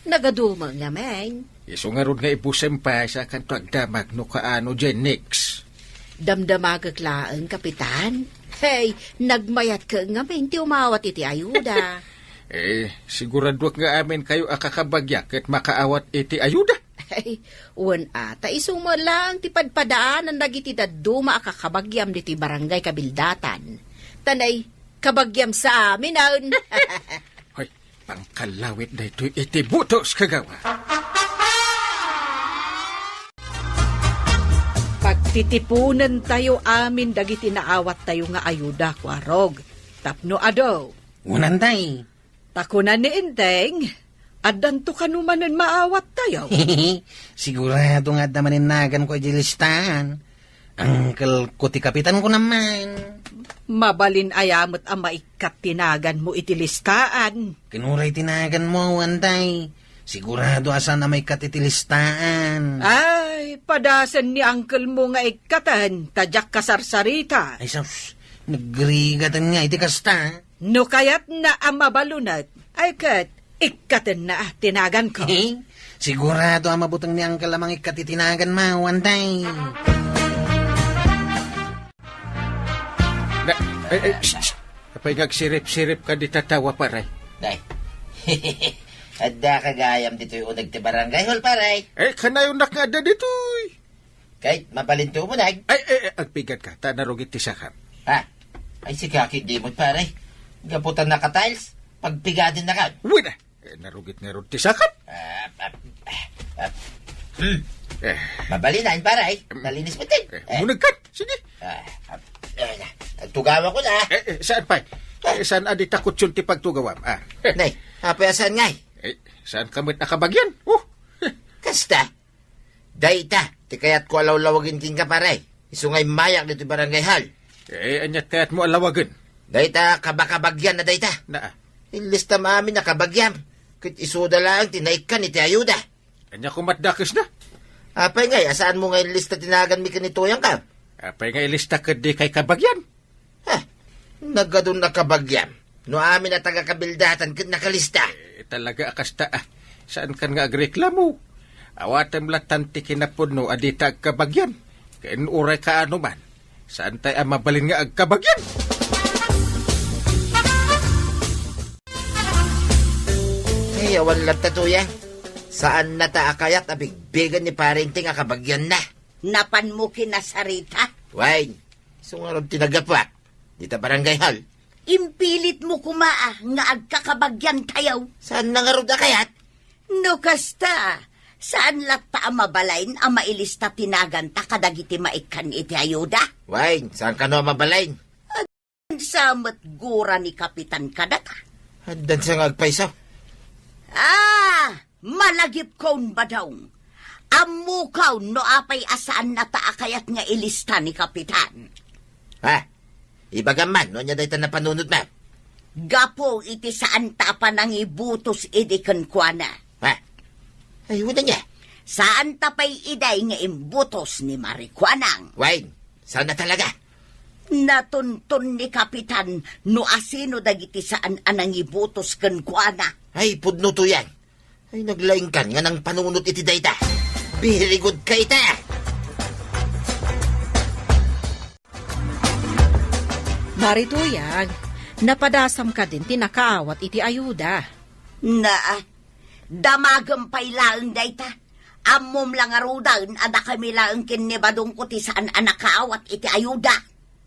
Nagadumang naman. Iso nga ron nga ibusem pa sa kanto agdamag no kaano dyan nix. Damdamagaglaan, Kapitan. Hey, nagmayat ka nga ti umawat iti ayuda. Sigurado nga amin kayo akakabagyak at makaawat iti ayuda. Ay, uwan ata, isuma lang ti padpadaan ang nagiti daduma akakabagyam diti barangay kabildatan. Tanay, kabagyam sa amin, Hoy, pangkalawit na ito iti butos kagawa. Pagtitipunan tayo amin dagiti naawat tayo nga ayuda, Kwarog. Tapno ado. Unantay. Takunan ni Inteng, adanto kanumanan maawat tayo. Sigurado nga damanin nagan ko di listahan. Uncle ko ti Kapitan ko naman. Mabalin ayamot ang maikat tinagan mo itilistaan. Kinuray tinagan mo, Antay. Sigurado asan na may katitilistaan. Ay, padasan ni uncle mo nga ikatan, tadyak kasarsarita. Ay, sus, nagrigatan nga iti kasta. No kayat na ang mabalunat, ay kat, ikatan na tinagan ko. Sigurado ang mabutang ni Uncle amang ikatitinagan mo, Antay. Apay sirip-sirip ka di tatawa, paray. Day. Adda kagayam dito yung unag ti barangay hall, paray. Kanayon na nga dito. Kahit mapalinto mo, nag. Agpigat ka. Tanarugit ti sakap. Ha? Ay, si Kaki di mo, paray. Gaputan na ka-tiles. Pagpigadin na ka. Uy na. Narugit nga ron ti sakap. Mabalinan, paray. Nalinis mo din. Munag ka. Sige. Tugawa ko na. Saan pa? Saan adi takot yun ti pagtugawam? Nay, apayasan ngay. Saan kamit nakabagyan? Kasta. Dayta, ti kayat ko alaw-lawagin king ka paray. Isungay mayak dito barangay hal. Anyat kaya't mo alawagan. Dayta, kabakabagyan na dayta. Na. Ilista maamin na kabagyam. Kit isuda lang, tinaikan iti ayuda. Anya kumatdakis na. Apay ngay, asaan mo ngayon lista tinagan mi kanituyang ka? Apay nga ilista ka di kay kabagyan. Nagadun na kabagyam. No amin na taga-kabildatan kit nakalista. Talaga akasta saan kan nga agreklamo? Awatan latanti kinapudno adita agkabagyan. Kain uray ka ano man. Saan tayo mabalin nga agkabagyan? Ay, awan lang tatuyang. Saan na taakayat abigbigan ni parenting akabagyan na? Napan mo kinasarita? Wine, sungarod tinagapat. Dita barangay hall. Impilit mo kumaa nga agkakabagyan tayaw. Saan nangarod akayat? No kasta, saan lata mabalain ang mailista tinagan ta kadagiti maikan iti ayuda? Wine, saan ka no mabalain? Samat gura ni Kapitan Kadata. Haddan sa ngagpaisaw. Malagip kaun ba daw? Amu kaun no apay asaan na taakayat nga ilista ni Kapitan. Ibagaman, no niya dayta na panunod na. Gapo iti saan ta pa nang ibutos idikan kwa na. Ay, wala niya. Saan ta pa'y iday nga imbutos ni Marikwanang? Wine, saan na talaga? Natuntun ni Kapitan no asino dagiti saan anang ibutos kan kwa na. Ay, pudno to yan. Ay, naglaing kan nga ng panunod iti dayta. Very good ka ita. Marituyag, napadasam ka din tinakaawat iti ayuda. Damagam pa'y laang dayta. Amom lang arudan, ada kami laang kinibadong ko ti saan anakaawat iti ayuda.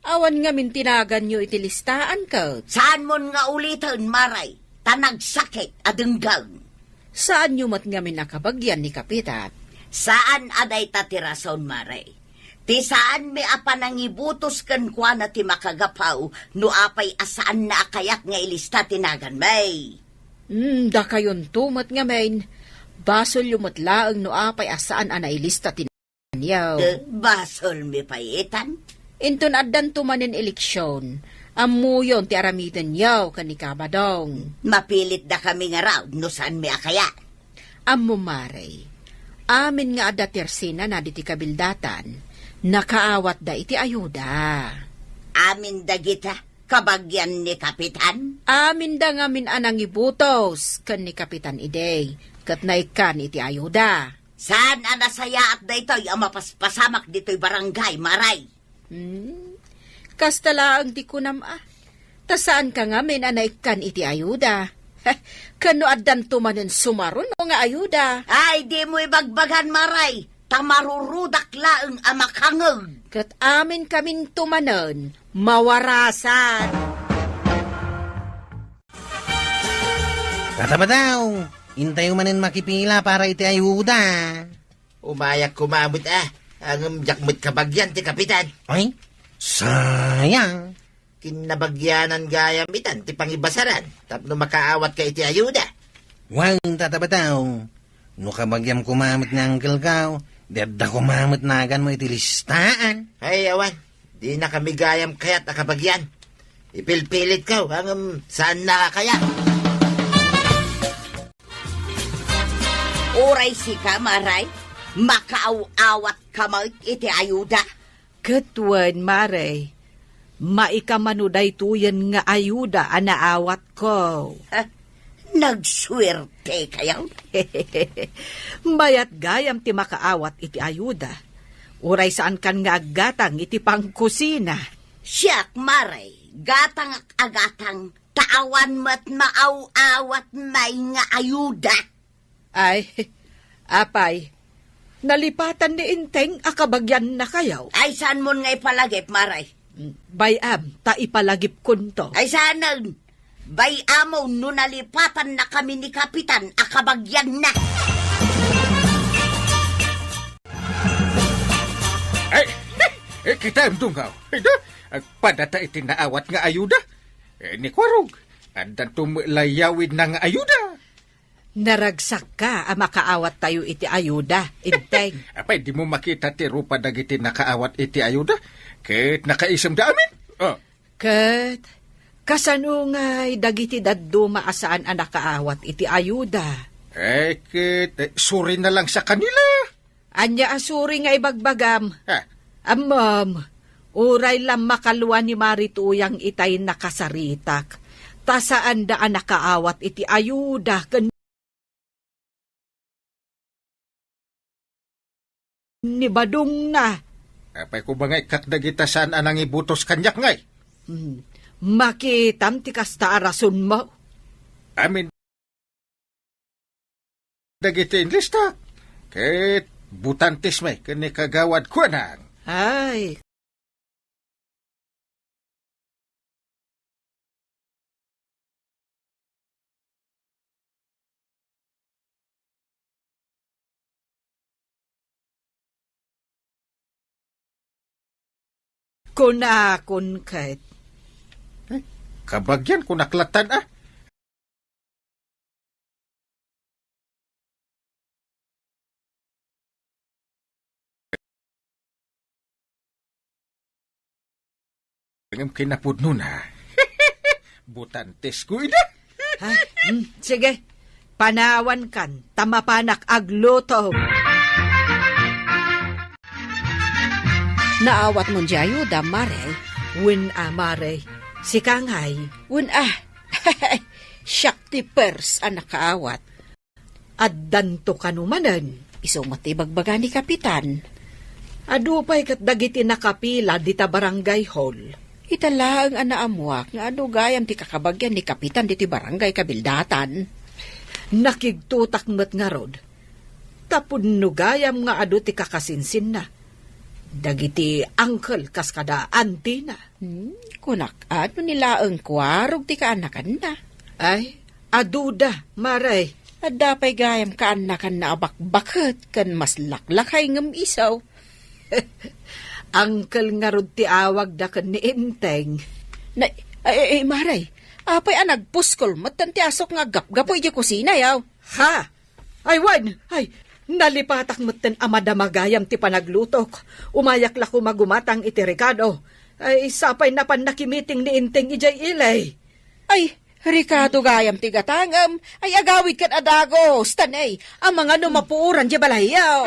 Awan nga mintinagan nyo iti listaan ka. Saan mon nga ulitan, Maray? Tanagsakit adenggang. Saan nyo mat nga minakabagyan ni Kapitan? Saan aday tatirason, Maray? Ti saan may apa nang ibutos kan kwa na ti makagapaw, no apay asaan na akayat nga ilista tinagan may. Da kayon tumat nga main. Basol yumatlaang no apay asaan anailista tinagan yaw. Basol mi payitan? Inton addan tumanin eleksyon, amuyon ti aramitan yaw kanikabadong. Mapilit da kami nga raw, no saan may akayat? Maray, amin nga adda tersina na diti kabildatan, nakaawat da iti ayuda. Amin da gita, kabagyan ni Kapitan? Amin da ngamin anang ibutos, kan ni Kapitan Idey, kat naikan iti ayuda. Saan anasaya at da ito'y ang mapaspasamak dito'y barangay, Maray? Kastala ang di kunam Tasaan ka ngamin anaikan iti ayuda. Kano addan tumanin sumaron o nga ayuda. Ay, di mo ibagbagan, Maray. Tamarurudak laang amakangag. Kat amin kaming tumanon, mawarasan. Kataba daw, intayo manin makipila para iti ayuda. Umayak kumamot ang jakmut kabagyan ti Kapitan. Ay, sayang. Kinabagyanan gayam itan ti pangibasaran. Tapno makaawat ka iti ayuda. Wang tataba daw, no kabagyam kumamit ng angkel kao, dadda kumamit nagan mo iti listaan. Ay, awan. Di na kami gayam kayat nakabagyan. Ipilpilit ka hanggang saan na kaya. Oray si ka, Maray. Makaaw-awat ka mo iti ayuda. Katwan, Maray. Maikamanuday tuyan nga ayuda anaawat ko. Nagswerte kayaw. Mayat gayam ti makaawat iti ayuda. Uray saan kan nga aggatang iti pangkusina. Siyak, Maray. gatang agatang, tawan mat maaw-awat may nga ayuda. Ay, apay, nalipatan ni Inteng akabagyan na kayaw. Ay, saan mo nga ipalagip, Maray? Bayam, ta ipalagip kunto. Ay, saan bay amo no nalipatan na kami ni Kapitan, akabagyan na. Ay, kita imdungaw. Padata itinaawat nga ayuda. Ni Kwarog, andan tumlayawid na nga ayuda. Naragsak ka a makaawat tayo iti ayuda, Inteng. Apay, di mo makita ti rupa dagiti nakaawat iti ayuda. Ket nakaisam da amin. Oh. Kat, kasanungay dagiti daddo maasaan ang nakaawat iti ayuda. Ket, suri na lang sa kanila. Anya asuri nga ibagbagam. Ha? Amam, uray lang makaluan ni Marituyang itay nakasaritak. Tasaan daan nakaawat iti ayuda ni Badong na. Apay ko ba ngay kakdagita saan anang ibutos kanyak ngay? Makitam ti kasta arason mo. Amin dagiti inlista. Ket butantis may kani kagawad ko nang. Ay, kunakon kat. Kabagyan ko naklatan ah. Ang kinapudno na. Butantes ko ina. Ay, sige, panawan kan, tamapanak agluto. Naawat mo di ayuda, Mare. Win amare, si Kangay, Shakti pers ang nakaawat. at danto kanumanan. Iso matibagbaga ni Kapitan. Adupay kat dagiti nakapila dita barangay hall. Itala ang anaamuak nga ano gayam ti kakabagyan ni Kapitan diti barangay kabildatan. Nakigtutak met nga rod. Tapod no gayam nga adu ti kakasinsin na. Dagiti uncle kaskada auntie na. Kunak ano nila ang kwarog ti kaanakan na. Ay, aduda, maray. At dapay gayam kaanakan na abakbaket kan mas laklakay ngam isaw. Uncle nga rod ti awag da kan ni Inteng. Maray, apay nagpuskol matan ti asok nga gapgapoy di kusina yaw. Ha? Ay, wan! Ay, nalipatak moten amadamagayam ti panaglutok. Umayak la ko magumatang iti Ricardo. Ay, sapay na pan nakimiting ni Inteng ijay ilay. Ay, Ricardo gayam ti gatangam. Ay, agawid kat adagos. Tanay, ang mga numapuuran di balayaw.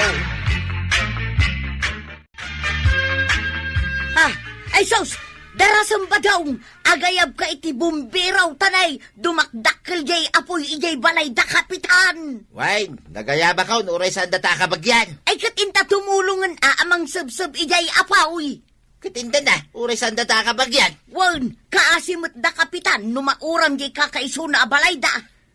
Ha? Ay, sos! Darasam ba daw? Agayab ka iti bumbiraw, tanay! Dumakdakkel jay apoy ijay balay da Kapitan! Wine, nagayaba ka, uray saan data kabagyan. Ay, katinta tumulungan amang sabsab ijay apawi! Katinda na, uray saan data kabagyan. Wan, kaasimot da Kapitan, numauram jay kakaiso na balay da!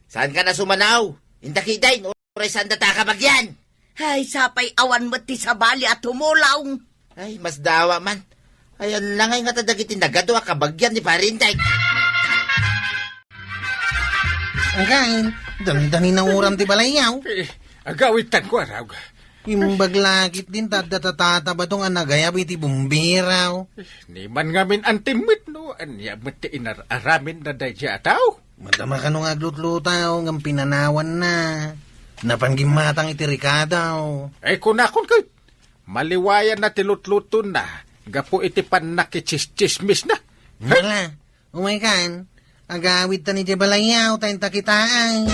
Saan ka na sumanaw? Indakidain, uray saan data kabagyan. Ay, sapay awan mo ti sabali at tumulaw! Ay, mas dawa man. Ayan lang ay nga tadagiti nagado kabagyan ni Parintay. Ang kain, dami-dami ng uram ti balayaw. Agawitan ko araw. Yung baglakit din tatatataba tong anagayab iti bumbiraw. Ni man ngamin antimit no. Anya mo ti inaramin na dahi ataw. Madama ka nung aglutluta ng pinanawan na. Napanggimatang iti Ricardo. Ay kunakon kay. Maliwayan na tilutluto na. Gapo iti pan nakichismismis na. Wala, umaykan. Agawid ta ni Jebalayaw, tayong takitaan.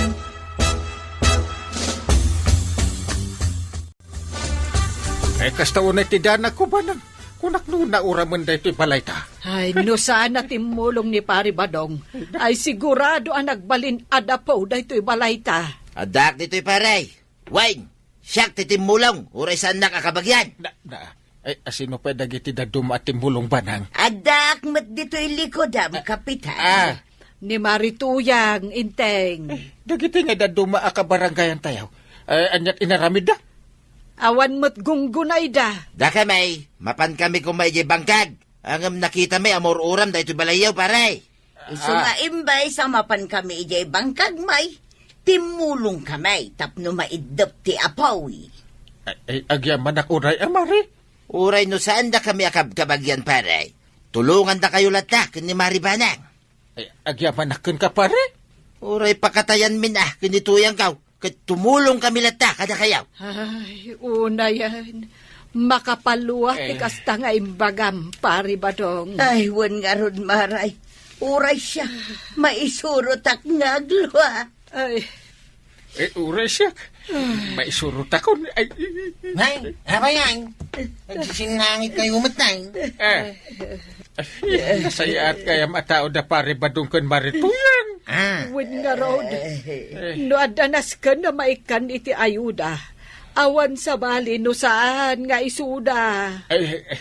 Ay kastaon na iti dana ko ba nang kunak nung nauraman da ito balay ta. Ay, no sana timulong ni Pari Badong. Ay, sigurado ang nagbalin adapo da ito'y balayta. Adak dito'y paray. Wine, siyak titimulong, uray saan nakakabagyan. Ay, asino pa dagiti daduma at timbulong banang? Adak mat dito'y likodam, Kapitan. Ni Marituyang, Inteng. Dagiti nga daduma akabaranggayan tayo. Anyat inaramid da? Awan mo't gunggunay da. Da kamay, mapan kami kung may bangkag. Ang nakita may amor uram da ito balayaw, paray. So nga imbay sa mapan kami ijay bangkag may, timulong kamay tapno maidop ti apawi. Ay, agyaman ak uray amari. Uray no saan da kami akabkabagyan, paray. Tulungan da kayo latak ni Maribanang. Ay, agyaman akon ka pare. Uray pakatayan min kinituyang kaw. Kat tumulong kami latak, kada kayaw. Ay, una yan. Makapaluwa ti kasta nga imbagam, pari badong. Ay, wan nga ron maray. Uray siya, maisurot ak ngagluwa. Ay, Uray siya. May surot ako. Ay, Ay, apa yan? Nagsisinangit kayo matay. Nasayat kaya matao da pare badong kan marituyan. wan nga rod. No adanas ka na maikan iti ayuda. Awan sa bali no saan nga isuda.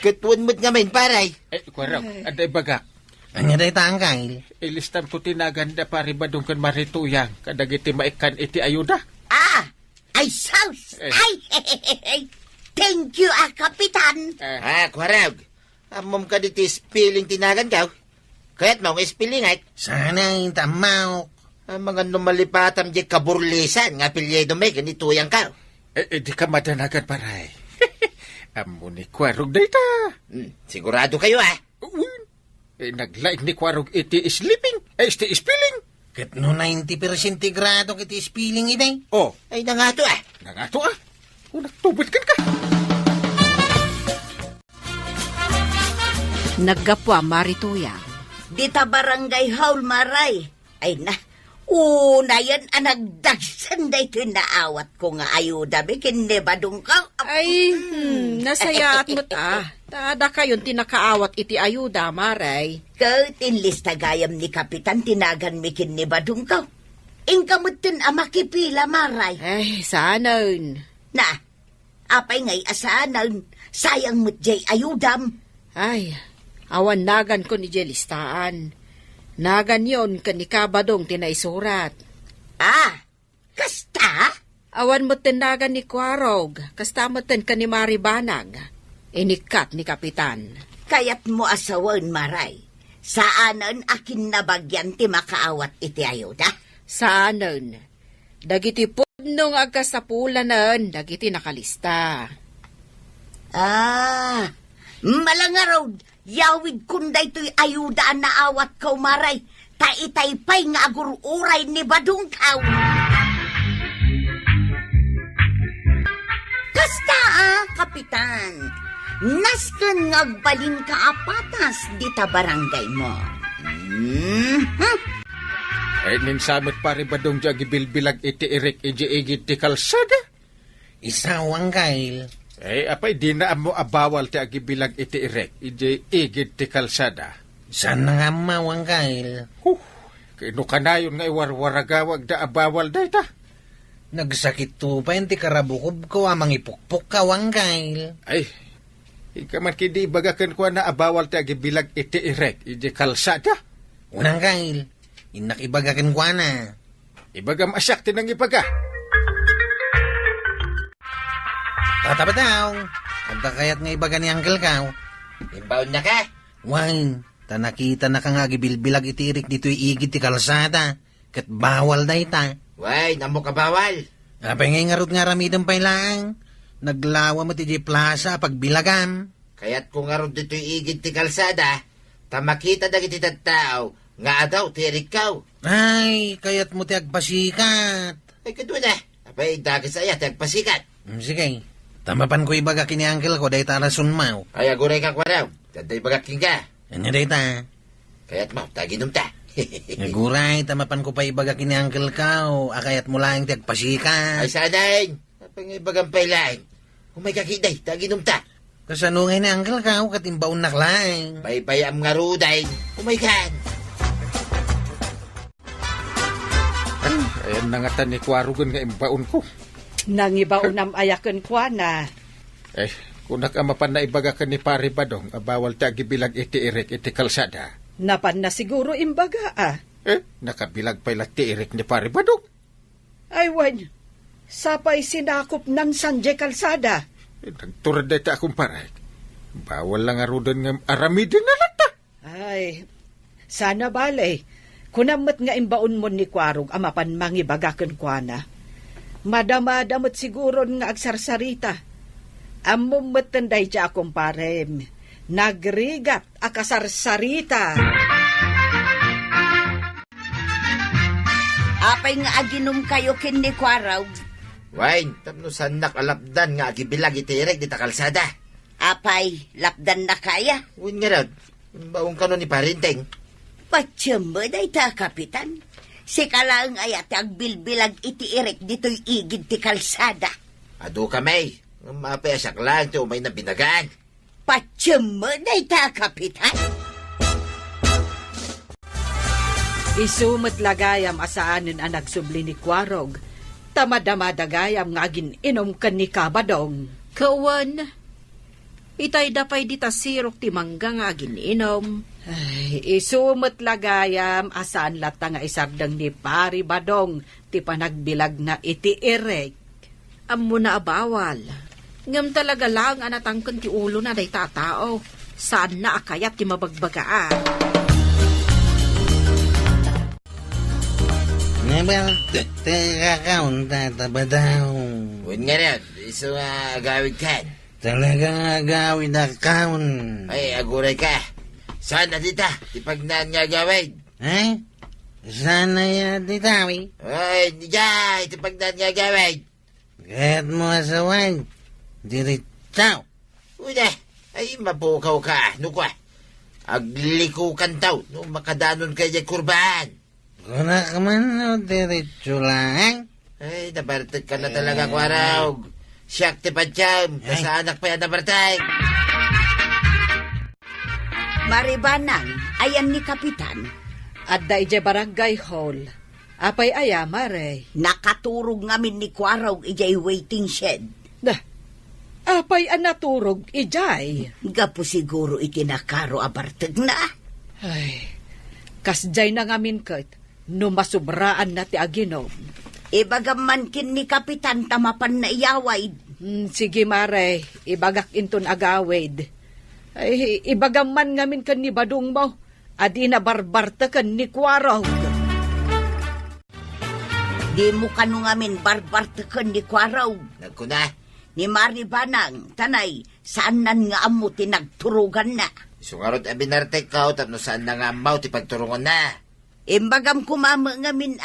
Katwan mo't nga main, paray. Kwaraw, aday bagak. Anya day tangkay. Ilistam to tinagan da pare badong kan marituyan. Kadagiti maikan iti ayuda. Ay, saus! Ay, thank you, Kapitan. Kwarag. Amom ka diti spilling tinagan kaw. Kaya't mo nga spilling ay. Sanay tamaw. Ang mga numalipatam di kaburlisan nga pilyedo may ganituyang kaw. Di ka madanagan paray. Amo ni Kwarog dayta. Sigurado kayo Naglaig ni Kwarog iti sleeping. Iti spilling. Kat no 90% grado kiti spilling iday. Oh, Ay na nga to nangato Nagtubit kan ka. Naggapwa Marituyang. Dita barangay haul maray. Ay na, una yan anagdagsan da ito naawat ko nga ayuda. Bikin ni badong ka. Ay, nasaya at mata. Tada kayon tinakaawat iti ayuda, maray. Kautin lista gayam ni Kapitan tinagan mikin ni badong ka. Ingkamutin amakipila maray. Ay, saanon. Na, apay ngay asanan, sayang mo't jay ayudam. Ay, awan nagan ko ni Jelistaan. Nagan yon kanikabadong tinaisurat. Kasta? Awan mo tinagan ni Kwarog, kasta mo ten ka ni Maribanag. Inikat ni Kapitan. Kayat mo asawan maray. Saanan akin nabagyan ti makaawat iti ayuda? Saanon? Dagiti pudnong agkasapulanan, dagiti nakalista. Malangarod, yawid kunday to'y ayuda na awat kaw maray. Taitaypay nga agururay ni badong kaw. Kasta Kapitan. Nasken ngagbalin ka apatas dita barangay mo. Ninsamit pare badong jagi bilbilag iti irik iji-igit ti kalsada. Isawang kail. Apay di na mo abawal ti agibilag iti irek iji-igit ti kalsada. Saan na nga mawang kail? Kino kanayon nga iwarwaragawag da abawal dayta. Nagsakit to pa ti karabukob ko amang ipukpok kawang kail. Ay, ikaman kidi bagakan ko na abawal ti agibilag iti irek iji kalsada. Unang kail. Inakibagakan ko na. Ibagam asyak tinang ibaga. Tatapat daw. Abda kayat nga ibaga ni Uncle Kaw. Inbound na ka? Wine, tanakita na ka nga gibilbilag itirik dito'y igit ti kalsada. Kat bawal da ita. Way, namo ka bawal. Apay ngay ngarot nga ramidan pa lang. Naglawa mo ti plaza pagbilagam. Kaya't kung aron dito'y igit ti kalsada, tamakita dagiti tattao, nga adaw tirik kaw. Ay, kayat mo ti agpasikat. Ay kadwa na, apay dagas ayat agpasikat. Sige, tamapan ko ibaga kini Uncle ko dahi tarasun mau. Ay aguray ka kwaraw, daday bagaking ka. Ano dahi ta? Kaya't mo, taginom ta. Naguray, tamapan ko pa ibaga kini Uncle Kaw. Akayat mo lang ti agpasikat. Ay sanayin, apay nga ibagang pailain. Umay kakiday, taginom ta. Kasanungay ni Uncle Kaw, katimbaon naklang. Baybayam nga ruday, umay kan. Ayan na nga tan ni Kwarugan nga imbaon ko. Nangibaon am ayakan kwa na. Kung nakamapan na ibaga ka ni Pari Badong, bawal ta gibilag iti Eric iti kalsada. Napan na siguro imbaga Nakabilag pa ila ti Eric ni Pari Badong. Ay wan, sapay sinakop ng Sanje kalsada. Nagturad na ita akong paray. Bawal lang arudan nga aramidin na lata. Ay, sana balay. Kunamat nga imbaon mo ni Kwarog amapan mangibagakan kwa na. Madama-damot siguro nga agsarsarita. Amom matanday siya akong parem. Nagrigat akasarsarita. Apay nga aginom kayo kin ni Kwaraw. Wine, tapno sanak alapdan nga agibilag itirik di takalsada. Apay, lapdan na kaya. Win nga rod, baong ka ni Parinteng. Patsamba day ta, Kapitan. Si kalaang ayat agbilbilag itiirik dito'y igid ti kalsada. Ado kamay, mapayasak lang ti umay na binagaan. Patsamba day ta, Kapitan. Isumat lagayam asaanin ang nagsubli ni Kwarog. Tamadamada-gayam nga inom kan ni Kabadong. Kawan, itay dapay dita sirok ti mangga nga gininom. Ay, isumat lagayam asaan lata nga isardang ni Pari Badong ti panagbilag na iti Eric. Ammo na abawal. Ngam talaga lang anatangkan ti ulo na day tatao. Saan na akayat ti mabagbagaan. Nebel, kakakaon tatabadaw. Win nga rod, iso nga agawid kan. Talagang agawid na kaon. Ay, aguray ka. Saan na dita? Ipagnan nga agawid. Eh? Sana yan ditawi. Ay, nijay, ipagnan nga agawid. Kahit mo asawan, diritsaw. Una, ay mapukaw ka, nukwa. Agliko kan tao, no makadanon kay kurbahan. Kuna ka man o diritso lang. Ay, nabartag ka na talaga, Kwaraw. Siyak ti Padyam, kasaanak pa yan nabartag. Maribanang, ayan ni Kapitan. At da ije barangay hall. Apay aya, mare. Nakaturog ngamin ni Kwaraw ijay waiting shed. Dah, apay ang naturog ijay. Gapo siguro ikinakaro abartag na. Ay, kasjay na ngamin kat. No masubraan na ti aginom. Ibagaman kin ni Kapitan tamapan na iyaway. Sige mare, ibagak inton agawid. Ay, ibagaman ngamin kan ni Badong mo. Adi na barbarta kan ni Kwarog. Di mo kanu ngamin barbartakan ni Kwaraw. Nagkuna, Ni Maribanang, tanay, saan nan nga amo tinagturugan na. isungarod abinartek ka, tapno saan na nga amaw ti pagturungan na. Imbagam kumama ngamin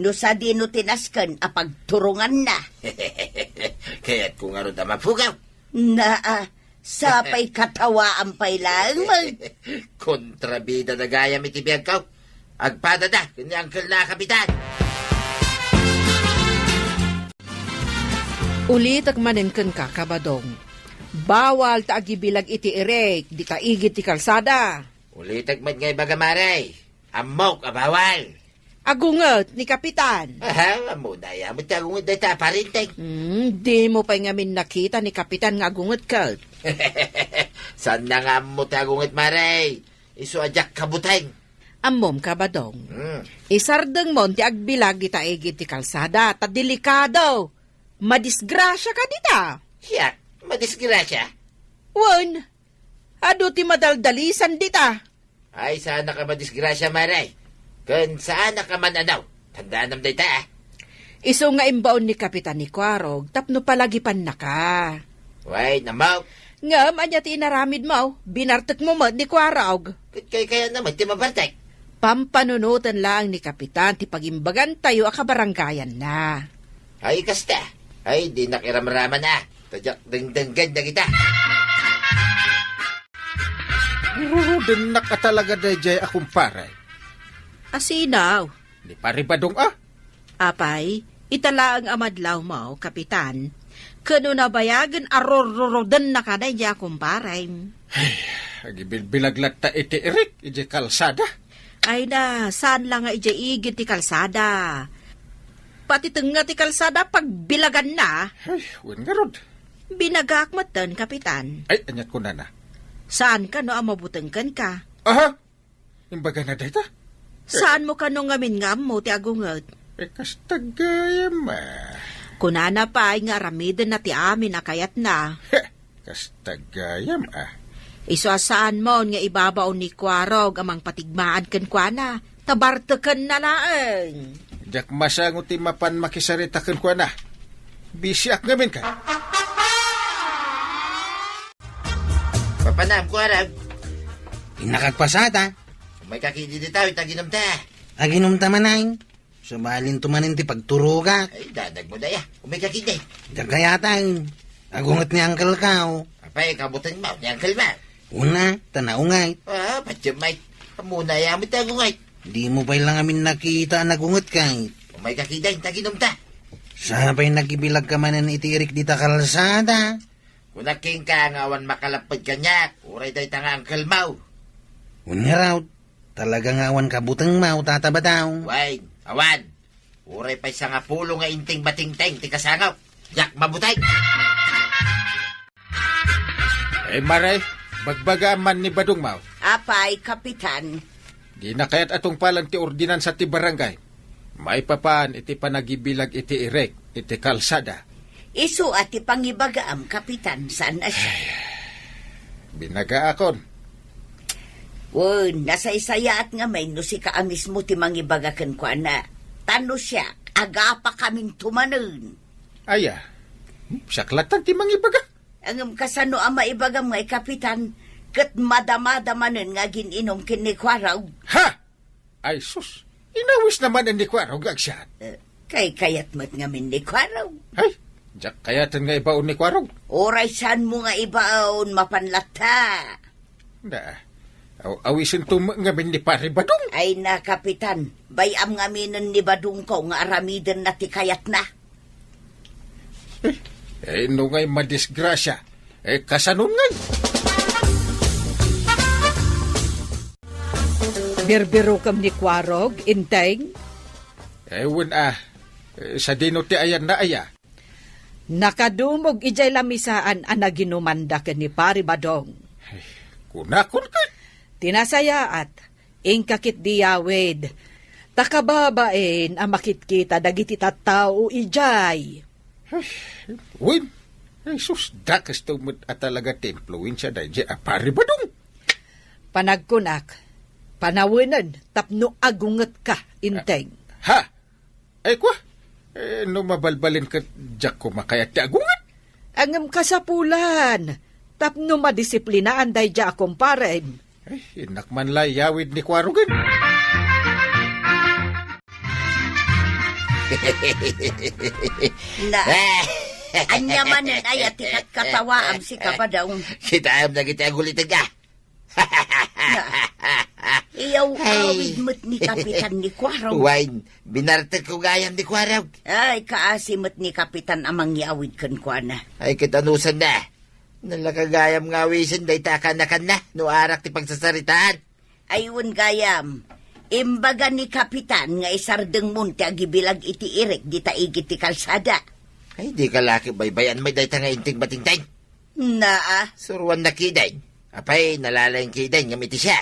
no sa dino tinaskan apagturungan na. Kaya't kung arod na mapugaw. Na, sapay katawaan pa'y lang. Kontrabida na gaya mitibiyag ka. Agpada na, kanya angkal na Kapitan. Ulit agmanen ken ka, Kabadong. Bawal ta agibilag iti Eric, di ka igit ti kalsada. Ulitag man ngay bagamaray. Amok, abawal. Agungot ni Kapitan. Aha, muna ya, matagungit na ta, Parinteng. Di mo pa ngamin nakita ni Kapitan nga agungot ka. Saan na nga mo tagungit, Maray? Isu ajak kabuteng. Amom, Kabadong. Isardeng mo ti agbilag di ta igit ti kalsada, ta delikado. Madisgrasya ka dita. Siya, madisgrasya. Wan, ado ti madaldalisan dita. Ay, sana ka madisgrasya, Maray. Kun saan ka man anaw, tandaan nam dayta. Iso nga imbaon ni Kapitan ni Kwarog, tapno palagipan na ka. Way, namaw. Ngam, anya ti inaramid mo, binartek mo ni Kwarog. Kaya naman, ti mabartek. Pampanunutan lang ni Kapitan, ti pagimbagan tayo akabaranggayan na. Ay, kasta. Ay, di nakiramraman na. Tadyak dengdenggan na kita. Rurudan na ka talaga dayjay akong paray. Asinaw. Ni Pari Badong Apay, itala ang amadlaw mo, Kapitan. Kano na bayagan arororodan na ka na iya kumparay. Agibilbilag latta iti Eric, iti kalsada. Ay na, saan lang nga iya igit ti kalsada. Pati nga ti kalsada pagbilagan na. Ay, win nga rod. Binagakmatan, Kapitan. Ay, anyat ko na. Saan ka no ang mabutengkan ka? Aha! Imbaga na data? Saan mo ka no ngam mo ti agungot? Kastagayam Kunana pa ay nga ramiden na ti amin akayat na. Kastagayam Iso saan mo nga ibabaw ni Kwarog amang patigmaan kan kuana. Tabartakan na laeng. Jak masango ti mapan makisaritakan ko na. Bisyak ngamin ka. Papanam ko arag. Inakagpasata. May kakidi di tayo, taginom ta. Aginom tamanay. Subalin tumanin ti pagturuga. Ay, dadag mo daya. May kakidi. Dagayatan. Agungot ni Uncle Kao. Apay, kabutan mo. Niyang kalma. Una, tanaungay. Patyamay. Muna yamit agungay. Di mo pa lang amin nakita nagungot kay. May kakiday, taginom ta. Sabay nagibilag ka manan itirik di ta kalsada. Kung naking ka, ngawan makalapad ka niya. Uray day tanga ang kalmaw. Unya raw, talagang awan kabutang mau tataba daw. Wait, awan. Uray pa'y sa nga pulo nga inting bating-teng, ti kasangaw. Yak mabutay. Maray, bagbaga man ni Badong Mau. Apay, Kapitan. Di na kaya't atong palang ti ordinansa ti barangay. May papaan iti panagibilag iti irek, iti kalsada. Isu ati pangibagaam, Kapitan, saan na siya? Binaga akon. Nasa isayaat nga may no si kaamis mo ti mangibagakan ko na. Tano siya, aga pa kaming tumanon. Aya, saklatan ti mangibaga. Ang kasano ang maibagam nga Kapitan, kat madama-damanan nga gininom kinikwaraw. Ha! Ay sus, inawis naman ang dikwaraw gagsyan. Kay kayat mat nga min nikwaraw. Ay, jak kayatan nga ibaon ni kwarog. Oray saan mo nga ibaon mapanlata. Da, awisin tum nga min ni pare Badong. Ay na, Kapitan, bayam nga minan ni Badung ko nga aramiden na ti kayat na. No ngay madisgrasya. Kasanon ngay. Birbiro kam ni Kwarog, inteng. Ewan sa dino ti ayan na aya. Nakadumog ijay lamisaan ang naginumanda ka ni Pari Badong. Kunakon ka. Tinasayaat, ingkakit diyawid. Takababain ang makitkita dagiti tattao ijay. Win, sus, dakas tumot at talaga templuin siya dahil pari Badong. Panagkunak, panawinan, tapno agunget ka, inteng. Ha? Ay kwa? No mabalbalin ka, jak kumakayat ti agungan. Angam kasapulan, tapno madisiplinaan day ja akomparem. Ay, inak man layawid ni Kwarugan. Na, anyamanan ay atikat katawaam si Kabadaw. Kita am na kita agulitin ka. Iyaw awid mo't ni Kapitan ni Kwaraw. Wine, binartag ko gayam ni Kwaraw. Ay, kaasimot ni Kapitan amang iawid kan kwa na. Ay, kitanusan na. Nalakagayam nga wisin, day takanakan na. No arak ti pagsasaritaan. Ayun gayam, imbaga ni Kapitan nga isardeng munti agibilag iti irek di taigit ti kalsada. Ay, di ka laki baybayan may day nga inting bating-teng. Naa, Suruan na kiday. Apay, nalalayang kiday nga miti siya.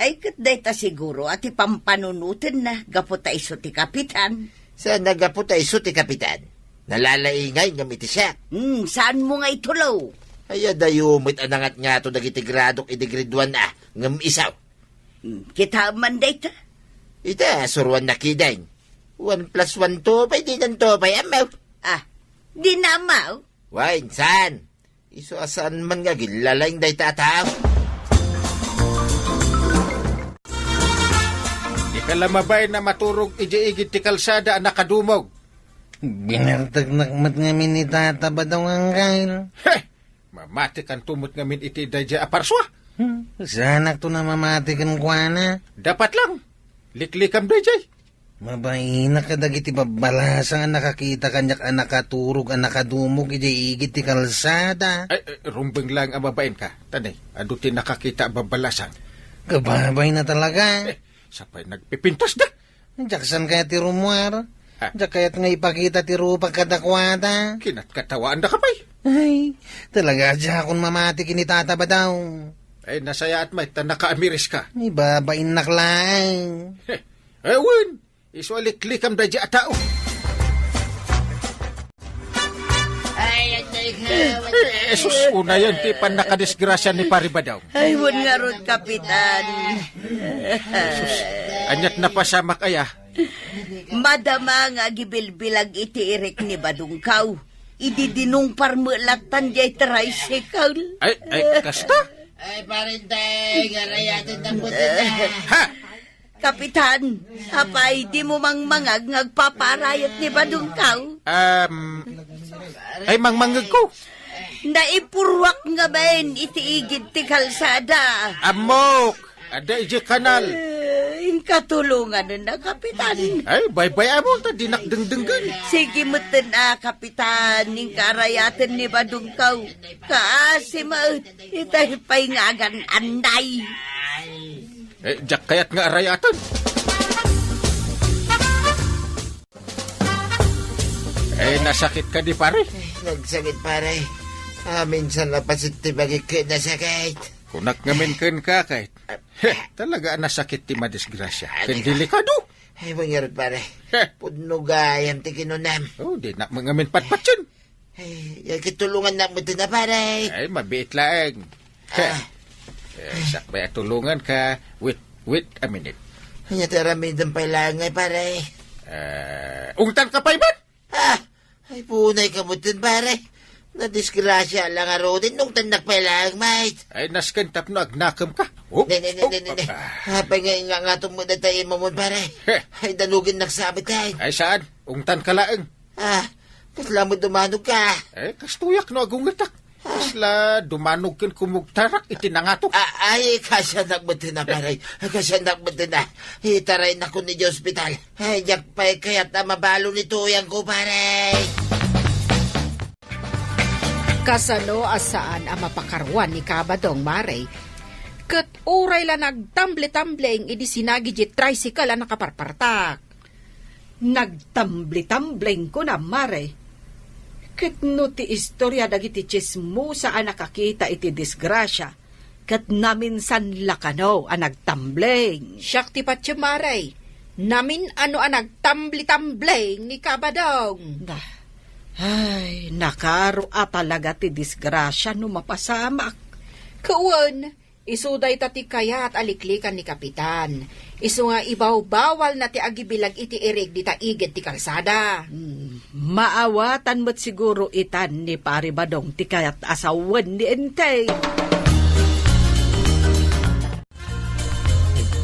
ay kat dayta siguro at ipampanunutin na gaputa iso ti Kapitan. Sa nagapot ay suti kapitan. Nalalaingay nga miti siya. Saan mo nga itulaw? Ay, dayumit anangat nga to nagitigrado idigridwan na ngam isaw. Kita man dayta? Ita, suruan na kiday. 1 + 1 to, pay di nan to, pay amaw. Di namaw? Wine, saan? Iso asan man nga gilalayng day tataw. Ikalamabay na maturog iji-igit ti kalsada ang nakadumog. Binartag nakmat ngamin ni Tata Badong Angkal. Mamati kan tumot ngamin iti dayja aparswa. Sanak to na mamati kan kuana. Dapat lang. Liklikam dayjay. Mabaina ka dagiti babalasa nga nakakita kanyak ang nakaturog ang nakadumog ijay-igit ti kalsada. Ay, rumbeng lang ang babaen ka. Tanay, aduti nakakita babalasang. Kababay na talaga. Sapay nagpipintas da. Jaksan kaya ti Rumuar. Da kaya't nga ipakita ti rupang kadakwata. Kinatkatawaan da ka pa'y. Ay, talaga dya akong mamati kinitata ba daw. Ay, nasaya at may tanaka-amiris ka. Ay, babain naklang. Ewan, isualiklikam da dya tao. Esus, una yan, ti pan nakadisgrasya ni Paribadaw. Ay, wun nga ron, Kapitan. Anyat na pasamak aya. Madama nga gibilbilag itiirik ni Badungkaw. Ididinong parmulatan jay tricycle. Ay, kasta? Ay, parintay, garayatin ng buti na. Ha? Kapitan, apay di mo mang mangag ngagpaparayot ni Badungkaw. Ay mangmangag ko. Naipurwak nga bain itiigid ti kalsada. Amok! Ada ije kanal. Katulungan na, Kapitan. Ay, bye-bye amo, ta dinakdengdenggan. Sige muten Kapitan, ning karayatan ni Badungkaw. Kaasi maut, itay pa'y ngagan anday. Jak kayat nga arayatan. Nasakit ka di pare. Nagsakit pare. Minsan napasit ti bagik na sakit. Kunak ngamin ka kahit. Talaga nasakit ti madisgrasya. Ken delikado. Ay, mangyarot pare. Pudno gayam ti kinunam. Oh, di na mangamin patpatsun. Ay, kitulungan na mo na pare. Ay, mabiit laeng. Sakbay tulungan ka. Wait a minute. Kanya taramidang pailangay pare. Ungtan ka pa iban? Ay, punay ka mo din pare. Nadisgrasya lang aro din nung tanak pailang, mate. Ay, naskantap na agnakam ka. Oh, Ne. Hapay nga tumuda tayo mamon pare. Ay, danugin nagsabit tayo. Ay, saan? Ungtan ka laeng. Kasla mo dumanog ka. Ay, kastuyak no agungatak. Kasla dumanog ken kumugtarak itinangatok. Ay, kasya nagbuti na pare. Kasya nagbuti na. Hitaray na ko ni hospital. Ay, yak pa'y kaya't na mabalo ni tuyang ko pare. Kasano asaan ang mapakarwan ni Kabadong Maray. Kat uray la nagtamble-tambleng idi sinagi jit tricycle ang nakaparpartak. Nagtamble-tambleng ko na Maray. Kat no ti istorya dagiti chismo saan nakakita iti disgrasya. Kat naminsan lakano ang nagtambleng. Siyak ti patyo Maray. Namin ano ang nagtamble-tambleng ni Kabadong. Ay, nakaro talaga ti disgrasya no mapasamak. Kawan, isuday tati kaya at aliklikan ni Kapitan. Isu nga ibaw bawal na ti agibilag iti irig di taigid ti kalsada. Maawatan mo't siguro itan ni Paribadong ti kayat asawan ni Entay.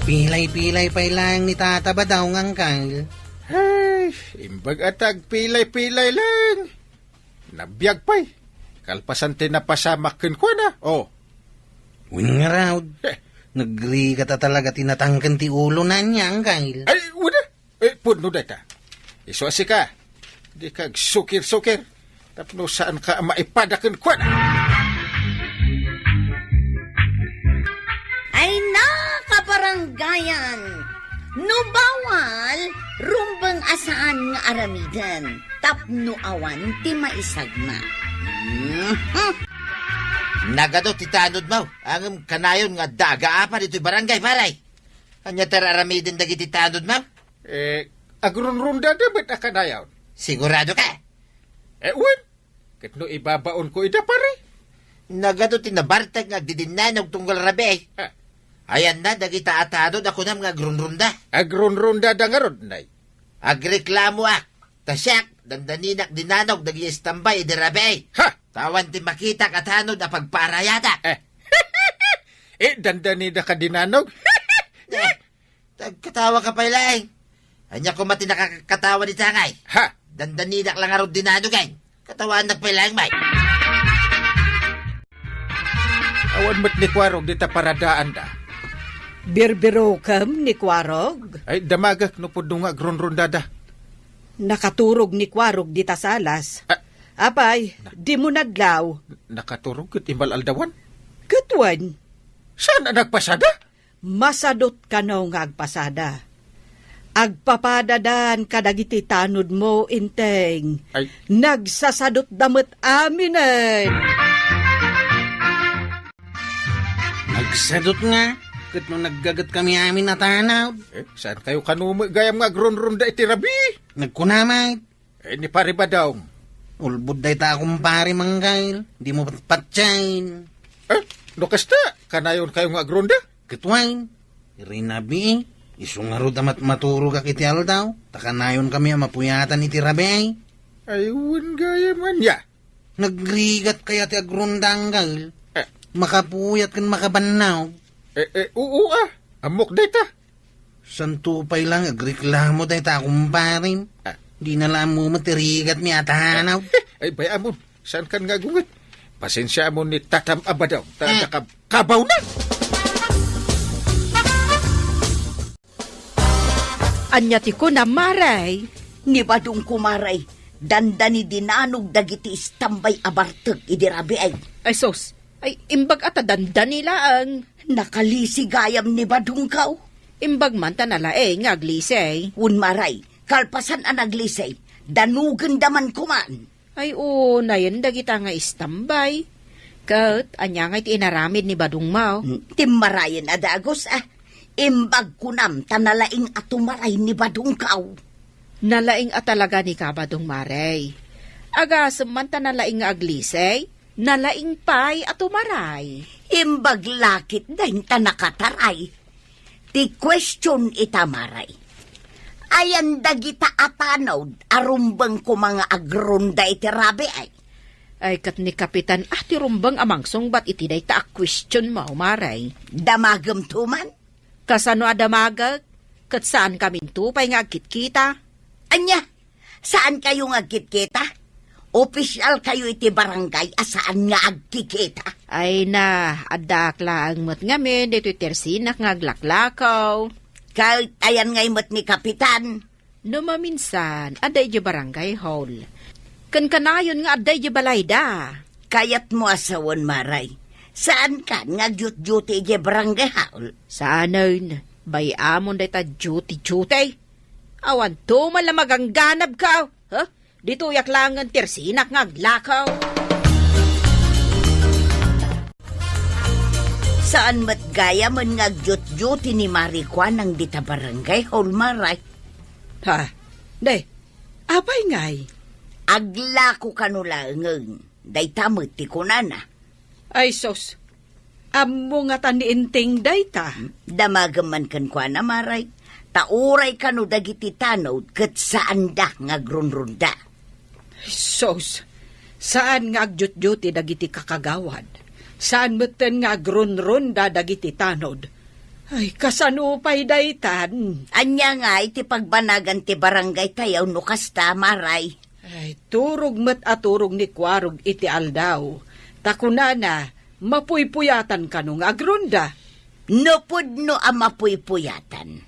Pilay-pilay pa lang ni Tata ba daw ngang kal? Ay, imbag atag pilay-pilay lang. Nabiyag pa'y. Kalpasan tinapasamak ken ko na. Oh. Win nga raw. Nagri ka ta talaga tinatangkan ti ulo na niya ang kail. Ay, wala. Puno data. Isuasi ka. Di kag sukir-sukir. Tapno saan ka maipadakan ko na. Ay na, kabaranggayan! No bawal, rumbang asaan nga aramidan. Tapno awan ti maisagma. Nagado ti tanod mo. Ang kanayon nga daga apa dito'y barangay paray. Kanya tararamidin dagiti tanod mo. Agrunrunda da ba't akanayaw? Sigurado ka? Wan. Katno ibabaon ko ida pare. Nagado ti nabartag nga didinanog tunggal rabi. Ayan na, dagita atado ako na mga agrunrunda. Agrunrunda da nga rod, nay. Agreklamo tasyak, dandaninak dinanog, dagi istambay, idirabe. Ha! Tawan ti makita katanod na pagparayata. Dandani na ka dinanog? Tagkatawa ka pa ilang. Anya ko mati nakakatawa ni tangay. Ha! Dandaninak lang araw dinanog ay. Katawan nagpailang may. Awan mo't ni Kwarog di ta paradaan da. Birbiro kam ni Kwarog. Ay, damagak no po nga agrunrunda da. Nakaturog ni Kwarog di tasalas. Apay, di mo nadlaw. Nakaturog ket imbal aldawan? Katwan, Saan na nagpasada? masadot ka no nga agpasada. Agpapadadan kadagiti tanod mo, Inteng. Ay, Nagsasadot damat aminen. Nagsadot nga. Kat nung naggagat kami amin na tanaw. saan kayo kanumi gayam nga agron-ronda iti rabi? Nagkunamay. Ni pare ba daw? Ulbud day ta akong pare manggail. Di mo patpatsain. Kasta, kanayon kayo nga agronda? Kitwain. Irinabi. Isungaro damat maturo ka kiti aldaw. Takanayon kami ang mapuyatan iti rabi. Ayun gaya man ya. Nagrigat kaya ti agrundanggal. Makapuyat kan makabanaw. Oo amok data. Santupay lang, agreklamo day ta akong parin. Di na lang mo matirigat mi atanaw. Ay bayamon, saan kan nga gungat? Pasensya mo ni tatam abadaw. Kabaw na! Anya ti ko na maray. Ni badung kumaray, dandani dinanog dagiti istambay abarteg idirabi ay. Ay sos, ay imbag ata dandan nila ang Nakalisigayam ni badung kaw. imbag man tanala nga aglisay. Un maray, kalpasan ang naglisay, danugan daman kuman. Ay na yun dagita nga istambay. Kat anya nga iti inaramid ni Badung Mao. Timmarayan adagos Imbag kunam tanalaing atumaray ni badung kaw. Nalaing at talaga ni Kabadong Maray. Agasam man tanalaing nga aglisay, nalaing pay at umaray. Imbag lakit dahin tanakataray. Ti question itamaray. Ayan dagita atanod, arumbang ko mga agronda itirabi ay. Ay kat ni Kapitan, ti rumbang amangsong bat iti day ta a question mo, Maray. Damagam tuman? Kasano adamagag? Kat saan kami tupay nga agkit kita? Anya, saan kayo nga agkit-kita? Opisyal kayo iti barangay, asaan nga agkikita? Ay na, adakla ang mat ngamin, dito tersinak nga aglaklakaw. Kahit ayan nga imot ni Kapitan. No maminsan, aday di barangay hall. Kan kanayon nga aday di balayda. Kayat mo asawan maray. Saan ka nga duty di barangay hall? Saanon, bayamon day ta duty. Awan to malamag ganab ka. Huh? Dito yaklangan tersinak nga aglakaw. Saan mat gaya man nga duty ni Marikwan ang dita barangay hall maray? Ha? Day, apay ngay? Aglako kanula ngang. Day tamot ti kunana. Ay sos, amo nga taniinting day ta. Damagaman kan kwa na maray. Tauray kanu dagiti tanod ket saan da nga grunrunda. Sos, saan nga agjut-juti dagiti kakagawad? Saan meten nga grunrunda dagiti tanod? Ay, kasanupay daytan. Anya nga iti pagbanagan ti barangay tayaw no kasta maray. Ay, turog met aturog ni Kwarog iti aldaw. Takunana, mapuypuyatan ka nung agrunda. No pudno ang mapuypuyatan.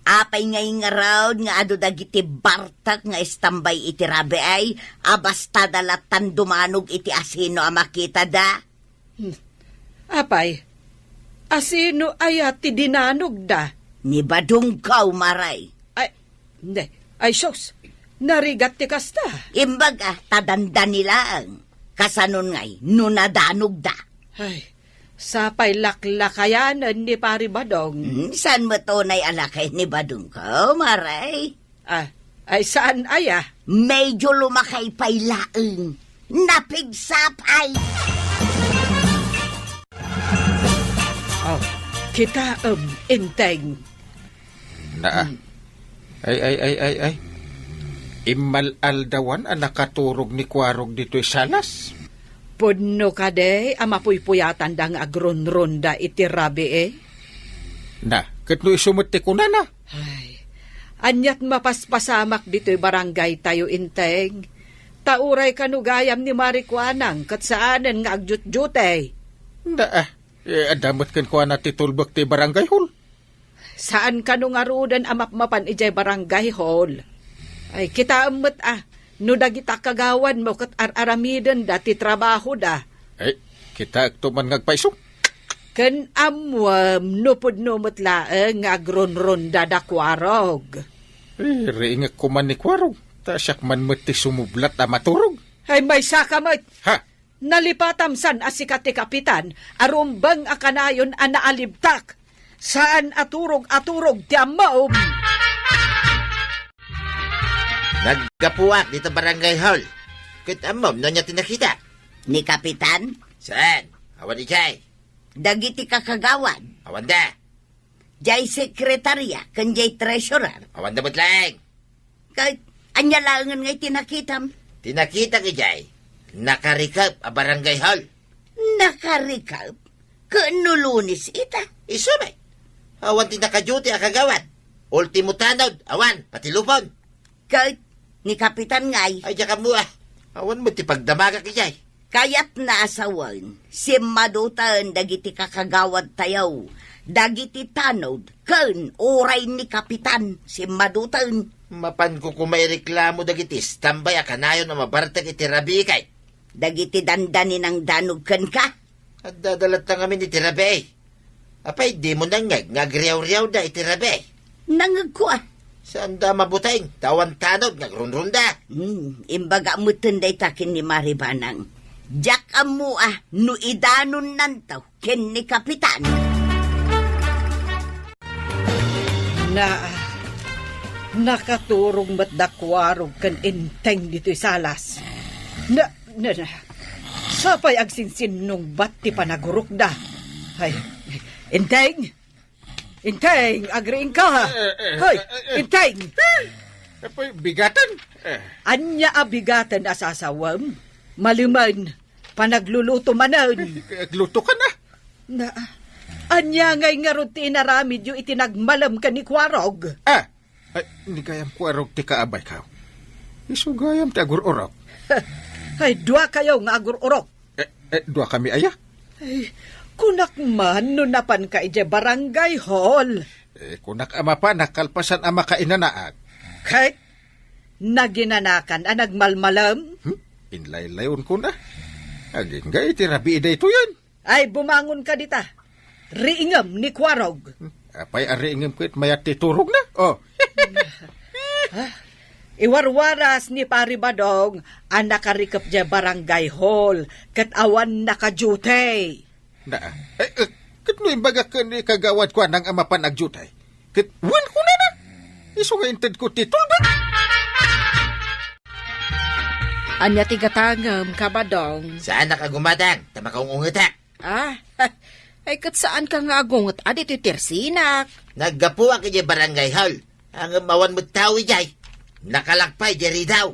Apay ngay nga raw nga ado dagiti bartak nga istambay iti rabi ay abasta dalatan dumanog iti asino ang makita da. Apay, asino ay ti dinanog da? Ni badung kaw maray. Ay, hindi. Ay, sos, narigat ti kasta. Imbaga, tadanda nila ang kasanon ngay, nunadanog da. Ay, sapay laklakayanan ni Pari Badong. Saan mo tunay alakay ni badung kaw maray? Ay saan aya? Medyo lumakay pa'y laeng. Napigsapay! Kita inteng. Ay. Imal aldawan ang nakaturog ni Kwarog dito'y salas. Pudno ka de, amapuypuyatan dang agron-ronda iti rabi Katno isumuti ko na. Ay, anyat mapaspasamak dito'y barangay tayo inteng. Tauray kanugayam ni Marikwanang kat saanan nga agjut-jute. Adamot kan ko na titulbak ti barangay hall. Saan kanungarudan amapmapan ijay barangay hall? Ay, kita amat no dagita kagawan mo kat ar-aramiden dati trabaho da. Ay, kita tuman ngagpaisong. Ken amwam no pudno matlaeng nga agron-ronda da Kwarog. Ringak ko man ni Kwarog. Tasyak man mati sumublat na maturog. Ay may sakamot. Ha? Nalipatamsan asikat ti kapitan, arumbang akanayon ang naalibtak. Saan aturog ti amaom? Naggapuak dito barangay hall. Kit amom na niya tinakita. Ni Kapitan, Saan? Awan ni Jay. dagiti kakagawan, Awan da. jay sekretarya, kan jay treasurer. Awan da lang. Kahit anya langan ngay tinakitam, Tinakita ki Jay. Nakarikap a barangay hall. nakarikap, kanulunis ita. Isumay. Awan tinakaduty a kagawad. Ultimo tanod. Awan. Patilupon. Kahit ni Kapitan ngay, Ay diya ka mo ah. Awan mo ti pagdamaga ki Jay. kayat naasawan, si madutan dagiti kakagawad tayaw, dagiti tanod, kan oray ni Kapitan, si madutan. Mapan ko kung may reklamo dagitis. Tambay a kanayon na mabartag iti rabi kay. Dagiti dandani ng danog kan ka. At dadalat na kami ni Tirabe. Apay, di mo nangag, ngagriyaw-riyaw da itirabe. Nangagko ah. Saan da mabutay? Tawan tanod, ngagrunrunda. Imbaga mo tunday takin ni Maribanang. Jak amu ah, no idanon nantaw, ken ni Kapitan. Nakaturong matdakwarog kan inteng dito'y salas. Sapay agsinsin nung bat ti panagurok da. Ay, inteng! Inteng, agriing ka! Hoy, inteng! Apay, bigatan. Anya abigatan asasawam? Maluman, panagluluto manan. Agluto ka na. Anya ngay nga ruti inaramid yung itinagmalam ka ni Kwarog. Ay, hindi kayang Kwarog ti kaabay ka. Isugayam ti agur-urok. Ay, dua kayo nga agur-urok. Dua kami aya. Ay, kunak man no napan ka ije barangay hall. Kunak ama pa, nakalpasan ama ka inanaag. Kahit naginanakan ang nagmalmalam, Inlaylayon ko na. Aging ga iti rabi ida ito yan. ay bumangon ka dita. Riingam ni Kwarog. Apay aringim ko it mayat ti turog na. Oh. Iwarwaras ni Paribadong ang nakarikap dya barangay hall kat awan nakajute. Na, kat no imbaga ka ni kagawad ko nang ama pa nagjutay. Kat wan ko na na. Isungaintad ko ti tulbat. Anya tigatangam, kabadong. Saan nakagumadang? Tama kong ungitak. Ay kat saan ka nga agungot? Adito tersinak. Naggapuak ki barangay hall. Ang mawan mo tawi Jay. Nakalakpay jeri daw.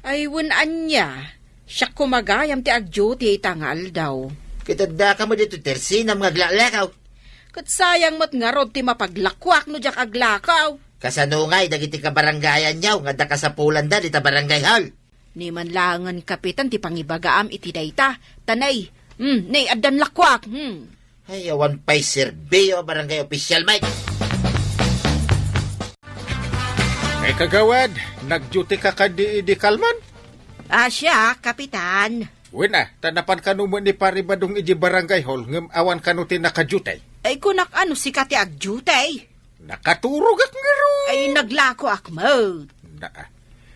Ay wun anya. Siya kumagayam ti agjuti itangal daw. Kitanda ka mo dito tersin ang mga glalakaw. Kat sayang mo't nga rod ti mapaglakwak no jak aglakaw. Kasanungay, dagiti ka barangayan niyaw, nga da kasapulan da, dita barangay hall. Ni man langan kapitan ti pangibagaam iti dayta. Tanay, nay adan lakwak. Ay, awan pa'y serbeo barangay official, Mike. Ay kagawad, nagjuti ka ka di kalman? Siya, kapitan. Wina, tanapan ka numan ni Paribadong iji barangay hall ngem awan kanuti nakajutay. Ay kunak ano si kati agjutay. Nakaturog ak ngaro. Ay naglako akmod.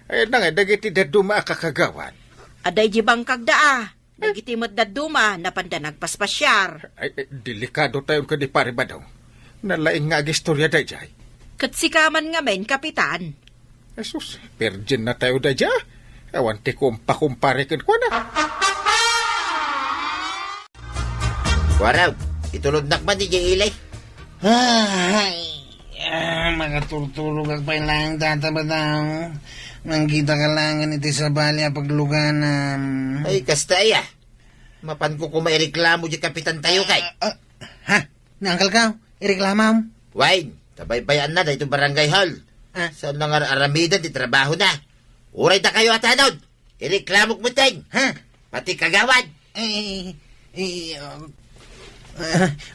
Ay na nga, dagiti daduma akakagawan. Aday jibang kagdaa. Nagiti mo't daduma, napanda nagpaspasyar. Ay, delikado tayo ka di Paribadong. Nalaing nga agistorya da jay. Katsikaman nga men, kapitan. Jesus, virgin na tayo da jay. Awan ti kumpare kan ko na. Waraw, itulod nakman ni Jay Ilay. Ay, makatultulog ang pailang tatabadaw. Nangkita ka lang iti sa balya pagluganam. Ay, kastaya. Mapan ko kung may reklamo di kapitan tayo kay. Ha? Naangkal ka? Ireklamam? Wine, tabaybayan na dahito barangay hall. Sa nga aramidan di trabaho na. Uray na kayo atanod. Ireklamok mo ting. Ha? Pati kagawad.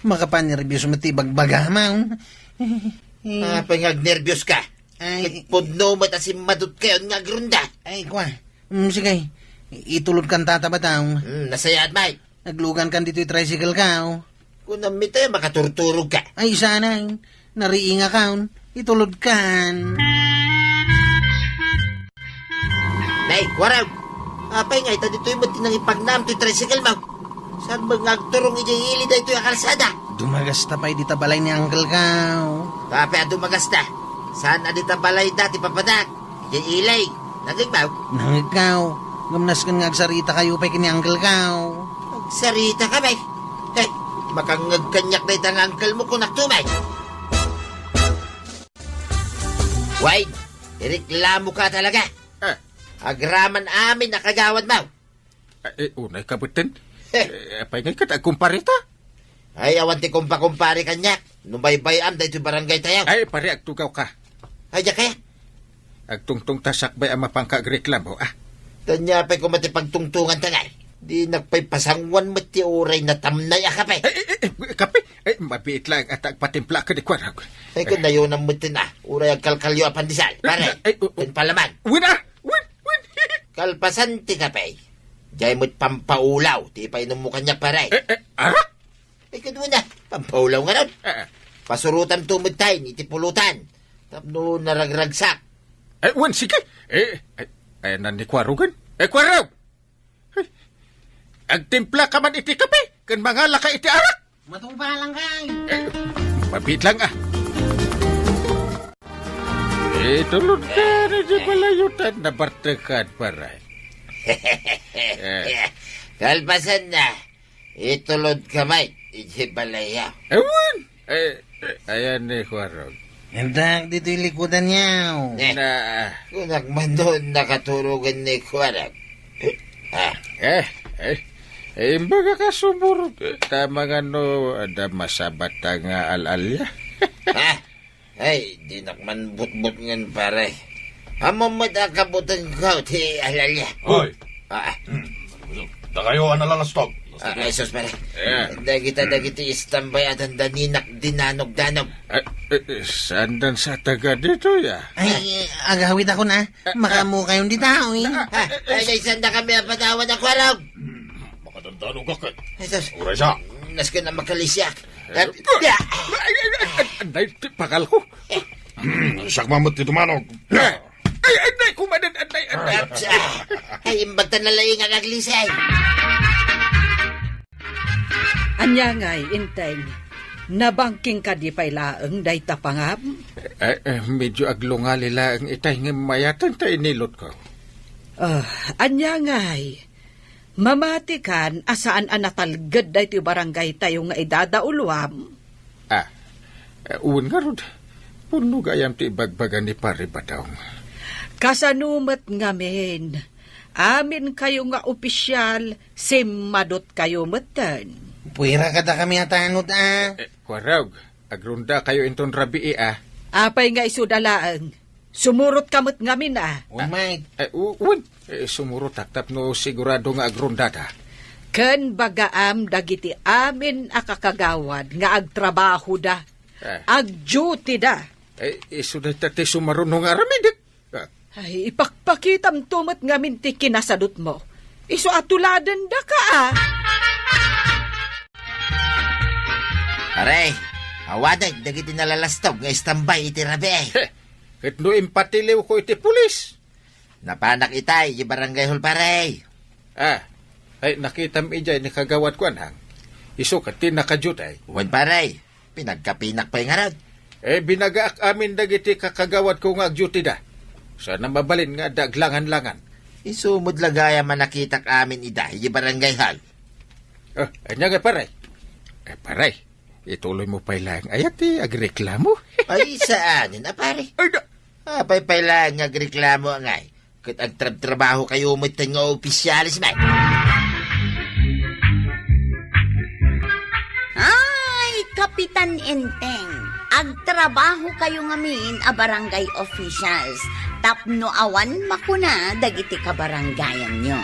Makapanervyos mo ti bagbagamaw. Pangag nervyos ka. Pudno mo si madut kayo nga grunda. Ay, kwa. Sige. Itulod kan tatabataw. Nasayaan, Mike. Naglugan kan dito tricycle ka. Kung namita makaturturog ka. Ay, sana. Nariinga ka. Itulod kan. Waraw, apay nga, ito dito'y mo tinang ipagnam to'y tricycle mo. Saan ba nga agturong ili da ito'y kalsada? Dumagasta pa'y di tabalay ni Uncle Kao. Kapay dumagasta. Saan adita balay dati papadak? Ilay. Nagigbaw? Nangikaw. Gamnas kan nga agsarita kayo pa'y kini Uncle Kao. Sarita ka, bay. Eh, makangagkanyak na itang uncle mo kung naktumay. Wait, ireklamo ka talaga. Agraman amin nakagawad mo. Unay kabutin. Apay ngay kat agkumparita. Ay, awan ti kumpa-kumpare kanyak. Numbay-bayam da ito barangay tayo. Ay, pare agtugaw ka. Ay, kaya? Agtungtong tasakbay ang mapangkagreklamo, Tanya pa'y kumatipagtungtungan tagay. Di nagpay-pasangwan mati oray na tamnay akapay. Kape, mabiit lang at agpatimpla ka di kwarag. Ay, kung na yun ang mutin na. Uray ang kalkalyo ang pandisal. Pare, kun palaman. Win. Kalpasan ti kapay. Diyay mo't pampaulaw. Di pa inom mo kanya paray. Arak? Ay, kung na. Pampaulaw nga nun. Pasurutan tumutay, itipulutan. Tapno naragragsak. Wan, sige. Ay, nani kwarugan. Kwaraw! Agtimpla ka man iti kape. Kan mga laka iti arak. Matuba lang kay. Mabit lang, tulod ka na di balayutan na bartekan, paray. Kalpasan na. Itulod kamay. Ijibalaya. Ewan! Ayan ni Kwarog. Hendak dito'y likudan niya. Na, Kung nagmandon nakaturugan ni Kwarag. imbaga ka sumurot. Tama nga no, ada masabat nga alalya. Ay, di nakman but-but ngan pare. Amamad akabutan ko, ti alalya. Hoy! Da kayo ang nalalastog. Ay, sus pare. Dagita istambay at ang daninak dinanog-danog. Sandan sa taga dito, ya? Ay, agawid ako na. Makamu kayong di tao, Ay, sanda kami ang patawan ng Kwarag. Makadandano ka ka. Ay, sus. Uray siya. Nas ka na makalisyak. Anday, pakal ko. Siyak mamut ti tumanog. Ay, anday, kumanan, anday. Ay, imbagtan na lang ang aglisay. Anya ngay, inteng. Nabangking ka di pa'y laeng day tapangam? Medyo aglungali lang itay nga mayatan tayo nilot ko. Anya ngay. Mamatikan asaan anatalgad day ti barangay tayo nga idadaulwam. Uwan nga rod. Puno gayam ti bagbagan ni pare bataw. Kasanumat ngamin. Amin kayo nga opisyal, simadot kayo matan. Puwira ka da kami atanod, Kwarag, agrunda kayo inton rabi Apay nga isudalaang. Sumurot kamot ngamin Umay. Uwan, sumuro taktap no sigurado nga agrunda ta. Ken bagaam dagiti amin akakagawad nga agtrabaho da. Ag-duty da. Isuday tati sumaruno nga ramidik. Ay, ipakpakitam tumat ngamin ti kinasadot mo. Iso atuladan da ka Aray, awadag, dagiti nalalastog nga istambay iti rabi. Ket no impatiliw ko iti pulis. Napanak itay, yung barangay hall paray. Ay nakitam ijay ni kagawad ko anhang. Iso kati nakajutay. Uwan paray, pinagkapinak pa yung harad. Binagaak amin dagiti kakagawad ko nga agjuti da. Sana mabalin nga daglangan-langan. Isumod lagaya manakitak amin ida, yung barangay hall. Anya nga paray. Paray, ituloy mo pa lang. Ayat agreklamo. Ay, saanin na pare? Pay lang agreklamo ngay. Kat agtrabaho kayo mo nga opisyalis may. Ay, Kapitan Enteng. Agtrabaho kayo ngamin a barangay officials. Tapno awan makuna dagiti kabarangayan nyo.